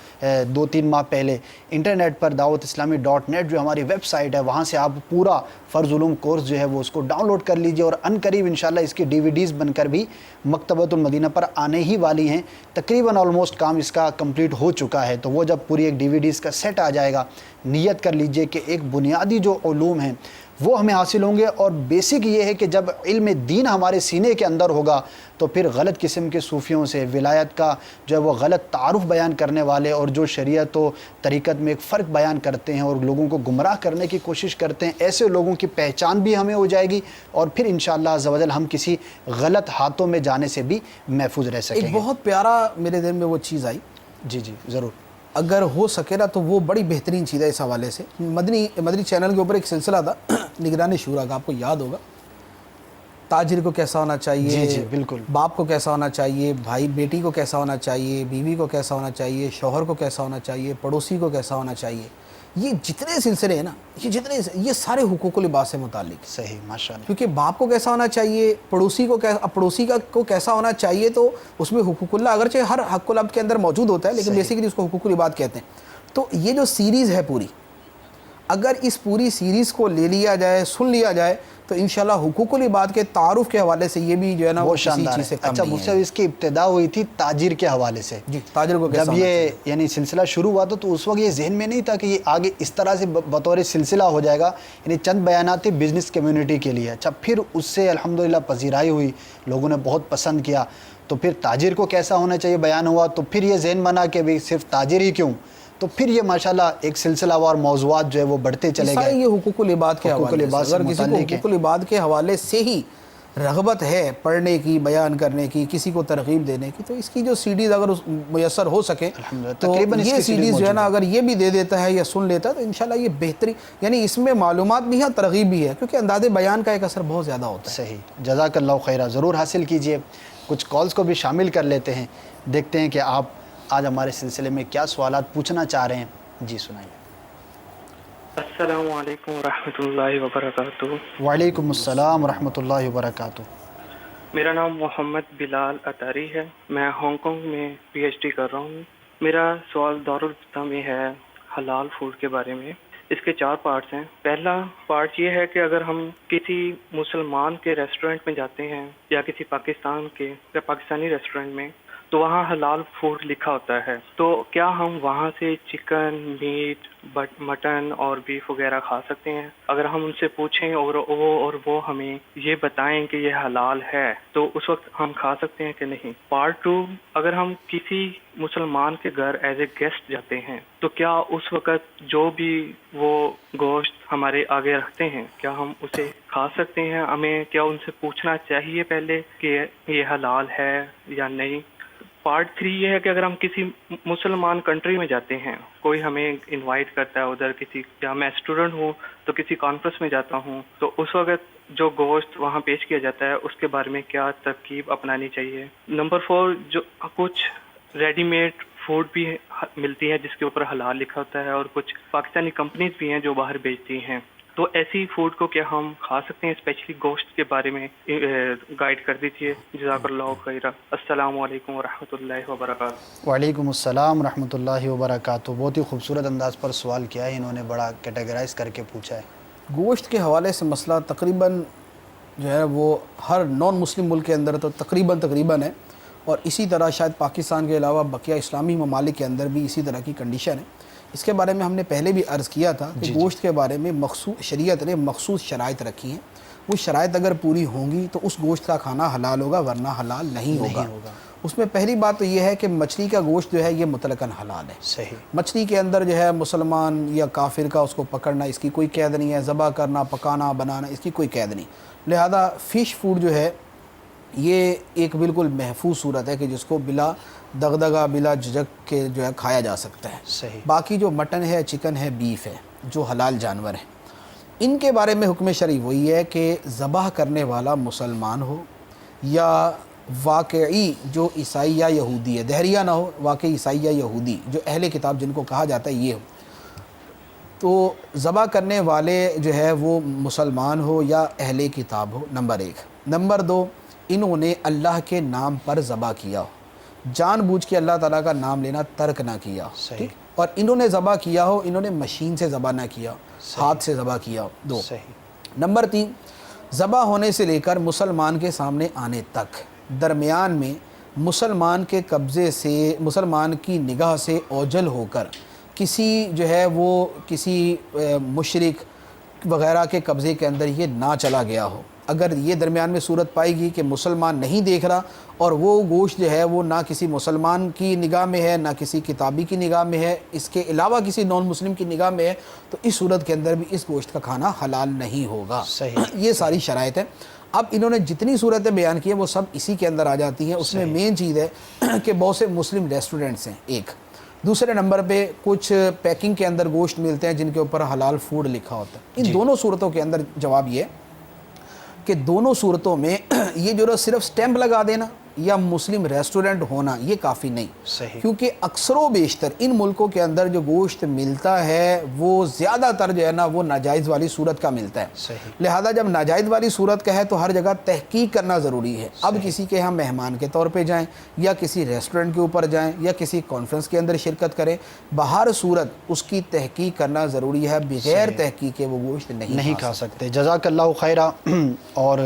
2-3 ماہ پہلے انٹرنیٹ پر. dawatIslami.net جو ہماری ویب سائٹ ہے, وہاں سے آپ پورا فرض علوم کورس جو ہے وہ اس کو ڈاؤن لوڈ کر لیجئے, اور ان قریب انشاءاللہ اس کی DVDs بن کر بھی مکتبۃ المدینہ پر آنے ہی والی ہیں. تقریباً آلموسٹ کام اس کا کمپلیٹ ہو چکا ہے. تو وہ جب پوری ایک DVDs کا سیٹ آ جائے گا, نیت کر لیجئے کہ ایک بنیادی جو علوم ہیں وہ ہمیں حاصل ہوں گے. اور بیسک یہ ہے کہ جب علم دین ہمارے سینے کے اندر ہوگا تو پھر غلط قسم کے صوفیوں سے, ولایت کا جو ہے وہ غلط تعارف بیان کرنے والے, اور جو شریعت و طریقت میں ایک فرق بیان کرتے ہیں اور لوگوں کو گمراہ کرنے کی کوشش کرتے ہیں, ایسے لوگوں کی پہچان بھی ہمیں ہو جائے گی, اور پھر انشاءاللہ عز و جل ہم کسی غلط ہاتھوں میں جانے سے بھی محفوظ رہ سکیں گے. ایک بہت پیارا میرے دل میں وہ چیز آئی, جی ضرور, اگر ہو سکے نا تو وہ بڑی بہترین چیز ہے. اس حوالے سے مدنی چینل کے اوپر ایک سلسلہ تھا نگران شورا کا, آپ کو یاد ہوگا, تاجر کو کیسا ہونا چاہیے, جی بالکل, باپ کو کیسا ہونا چاہیے, بھائی بیٹی کو کیسا ہونا چاہیے, بیوی کو کیسا ہونا چاہیے, شوہر کو کیسا ہونا چاہیے, پڑوسی کو کیسا ہونا چاہیے. یہ جتنے سلسلے ہیں نا, یہ سارے حقوق العباد سے متعلق. صحیح, ماشاءاللہ. کیونکہ باپ کو کیسا ہونا چاہیے, پڑوسی کو کیسا ہونا چاہیے, تو اس میں حقوق اللہ اگرچہ ہر حق العبد کے اندر موجود ہوتا ہے, لیکن بیسیکلی اس کو حقوق العباد کہتے ہیں. تو یہ جو سیریز ہے پوری, اگر اس پوری سیریز کو لے لیا جائے, سن لیا جائے, تو انشاءاللہ حقوق العباد کے تعارف کے حوالے سے یہ بھی جو ہے نا وہ کسی چیز سے کم اچھا, نہیں مجھ سے ہے. اس کی ابتدا ہوئی تھی تاجر کے حوالے سے. جی, تاجر کو کیسا جب ہونا یہ یعنی سلسلہ شروع ہوا تو اس وقت یہ ذہن میں نہیں تھا کہ یہ آگے اس طرح سے بطور سلسلہ ہو جائے گا. یعنی چند بیانات تھے بزنس کمیونٹی کے لیے. اچھا, پھر اس سے الحمدللہ پذیرائی ہوئی, لوگوں نے بہت پسند کیا, تو پھر تاجر کو کیسا ہونا چاہیے بیان ہوا, تو پھر یہ ذہن بنا کہ بھئی صرف تاجر ہی کیوں, تو پھر یہ ماشاءاللہ ایک سلسلہ وار موضوعات جو ہے وہ بڑھتے چلے گئے. یہ حقوق العباد کے حوالے سے, اگر کسی کو حقوق العباد کے حوالے سے ہی رغبت ہے پڑھنے کی, بیان کرنے کی, کسی کو ترغیب دینے کی, تو اس کی جو CDs اگر میسر ہو سکے تو یہ CDs جو ہے نا اگر یہ بھی دے دیتا ہے یا سن لیتا ہے تو انشاءاللہ یہ بہتری, یعنی اس میں معلومات بھی ہے, ترغیب بھی ہے, کیونکہ انداز بیان کا ایک اثر بہت زیادہ ہوتا ہے. صحیح, جزاک اللہ خیرہ. ضرور حاصل کیجئے. کچھ کالز کو بھی شامل کر لیتے ہیں, دیکھتے ہیں کہ آپ آج ہمارے سلسلے میں کیا سوالات پوچھنا چاہ رہے ہیں. جی سنائیے. السلام علیکم ورحمۃ اللہ وبرکاتہ. وعلیکم السلام ورحمۃ اللہ وبرکاتہ. میرا نام محمد بلال اطاری ہے, میں ہانگ کانگ میں PhD کر رہا ہوں. میرا سوال دارالفتہ میں ہے حلال فوڈ کے بارے میں. اس کے 4 پارٹس ہیں. پہلا پارٹ یہ ہے کہ اگر ہم کسی مسلمان کے ریسٹورنٹ میں جاتے ہیں یا کسی پاکستانی ریسٹورنٹ میں, تو وہاں حلال فوڈ لکھا ہوتا ہے, تو کیا ہم وہاں سے چکن, میٹ, مٹن اور بیف وغیرہ کھا سکتے ہیں؟ اگر ہم ان سے پوچھیں اور وہ ہمیں یہ بتائیں کہ یہ حلال ہے, تو اس وقت ہم کھا سکتے ہیں کہ نہیں؟ پارٹ 2, اگر ہم کسی مسلمان کے گھر ایز اے گیسٹ جاتے ہیں, تو کیا اس وقت جو بھی وہ گوشت ہمارے آگے رکھتے ہیں, کیا ہم اسے کھا سکتے ہیں؟ ہمیں کیا ان سے پوچھنا چاہیے پہلے کہ یہ حلال ہے یا نہیں؟ پارٹ 3 یہ ہے کہ اگر ہم کسی مسلمان کنٹری میں جاتے ہیں, کوئی ہمیں انوائٹ کرتا ہے ادھر کسی, یا میں اسٹوڈنٹ ہوں تو کسی کانفرنس میں جاتا ہوں, تو اس وقت جو گوشت وہاں پیش کیا جاتا ہے اس کے بارے میں کیا ترکیب اپنانی چاہیے؟ نمبر 4, جو کچھ ریڈی میڈ فوڈ بھی ملتی ہے جس کے اوپر حلال لکھا ہوتا ہے, اور کچھ پاکستانی کمپنیز بھی ہیں جو باہر بیچتی ہیں, تو ایسی فوڈ کو کیا ہم کھا سکتے ہیں؟ اسپیشلی گوشت کے بارے میں گائیڈ کر دیجیے. جزاک اللہ خیرہ. السلام علیکم ورحمۃ اللہ وبرکاتہ. وعلیکم السلام ورحمۃ اللہ وبرکاتہ. بہت ہی خوبصورت انداز پر سوال کیا ہے انہوں نے, بڑا کیٹیگرائز کر کے پوچھا ہے. گوشت کے حوالے سے مسئلہ تقریباً جو ہے وہ ہر نان مسلم ملک کے اندر تو تقریباً ہے, اور اسی طرح شاید پاکستان کے علاوہ بقیہ اسلامی ممالک کے اندر بھی اسی طرح کی کنڈیشن ہے. اس کے بارے میں ہم نے پہلے بھی عرض کیا تھا کہ گوشت کے بارے میں شریعت نے مخصوص شرائط رکھی ہیں. وہ شرائط اگر پوری ہوں گی تو اس گوشت کا کھانا حلال ہوگا, ورنہ حلال نہیں ہوگا. اس میں پہلی بات تو یہ ہے کہ مچھلی کا گوشت جو ہے یہ مطلقاً حلال ہے. صحیح. مچھلی کے اندر جو ہے مسلمان یا کافر کا اس کو پکڑنا, اس کی کوئی قید نہیں ہے. ذبح کرنا, پکانا, بنانا, اس کی کوئی قید نہیں. لہذا فش فوڈ جو ہے یہ ایک بالکل محفوظ صورت ہے کہ جس کو بلا دغدغہ, بلا جھجک کے جو ہے کھایا جا سکتا ہے. صحیح. باقی جو مٹن ہے, چکن ہے, بیف ہے, جو حلال جانور ہیں, ان کے بارے میں حکم شرعی وہی ہے کہ ذبح کرنے والا مسلمان ہو یا واقعی جو عیسائی یا یہودی ہے, دہریہ نہ ہو, واقعی عیسائی یا یہودی جو اہل کتاب جن کو کہا جاتا ہے یہ ہو. تو ذبح کرنے والے جو ہے وہ مسلمان ہو یا اہل کتاب ہو، نمبر 1۔ نمبر 2، انہوں نے اللہ کے نام پر ذبح کیا ہو، جان بوجھ کے اللہ تعالیٰ کا نام لینا ترک نہ کیا ہو، صحیح۔ ٹھیک؟ اور انہوں نے ذبح کیا ہو، انہوں نے مشین سے ذبح نہ کیا ہو، ہاتھ سے ذبح کیا ہو، 2۔ صحیح۔ نمبر 3، ذبح ہونے سے لے کر مسلمان کے سامنے آنے تک درمیان میں مسلمان کے قبضے سے، مسلمان کی نگاہ سے اوجھل ہو کر کسی جو ہے وہ کسی مشرک وغیرہ کے قبضے کے اندر یہ نہ چلا گیا ہو۔ اگر یہ درمیان میں صورت پائے گی کہ مسلمان نہیں دیکھ رہا اور وہ گوشت جو ہے وہ نہ کسی مسلمان کی نگاہ میں ہے، نہ کسی کتابی کی نگاہ میں ہے، اس کے علاوہ کسی نان مسلم کی نگاہ میں ہے، تو اس صورت کے اندر بھی اس گوشت کا کھانا حلال نہیں ہوگا۔ صحیح۔ یہ ساری شرائط ہیں۔ اب انہوں نے جتنی صورتیں بیان کی ہیں وہ سب اسی کے اندر آ جاتی ہیں۔ اس میں مین چیز ہے کہ بہت سے مسلم ریسٹورنٹس ہیں، ایک۔ دوسرے نمبر پہ کچھ پیکنگ کے اندر گوشت ملتے ہیں جن کے اوپر حلال فوڈ لکھا ہوتا ہے۔ ان دونوں صورتوں کے اندر جواب یہ ہے کہ دونوں صورتوں میں یہ جو صرف سٹیمپ لگا دینا یا مسلم ریسٹورنٹ ہونا یہ کافی نہیں، صحیح۔ کیونکہ اکثر و بیشتر ان ملکوں کے اندر جو گوشت ملتا ہے وہ زیادہ تر جو ہے نا وہ ناجائز والی صورت کا ملتا ہے۔ صحیح۔ لہذا جب ناجائز والی صورت کا ہے تو ہر جگہ تحقیق کرنا ضروری ہے۔ اب کسی کے ہاں مہمان کے طور پہ جائیں یا کسی ریسٹورنٹ کے اوپر جائیں یا کسی کانفرنس کے اندر شرکت کریں، بہر صورت اس کی تحقیق کرنا ضروری ہے، بغیر تحقیق کے وہ گوشت نہیں کھا سکتے۔ جزاک اللہ خیرہ۔ اور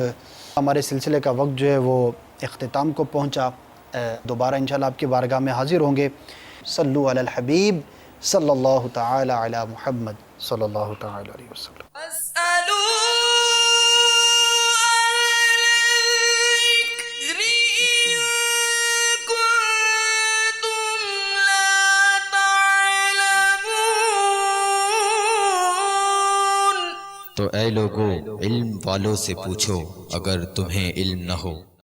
ہمارے سلسلے کا وقت جو ہے وہ اختتام کو پہنچا۔ دوبارہ انشاءاللہ آپ کی بارگاہ میں حاضر ہوں گے۔ صلو علی الحبیب صلی اللہ تعالی علی محمد صلی اللہ تعالی علیہ وسلم۔ تو اے لوگو، علم والوں سے پوچھو اگر تمہیں علم نہ ہو۔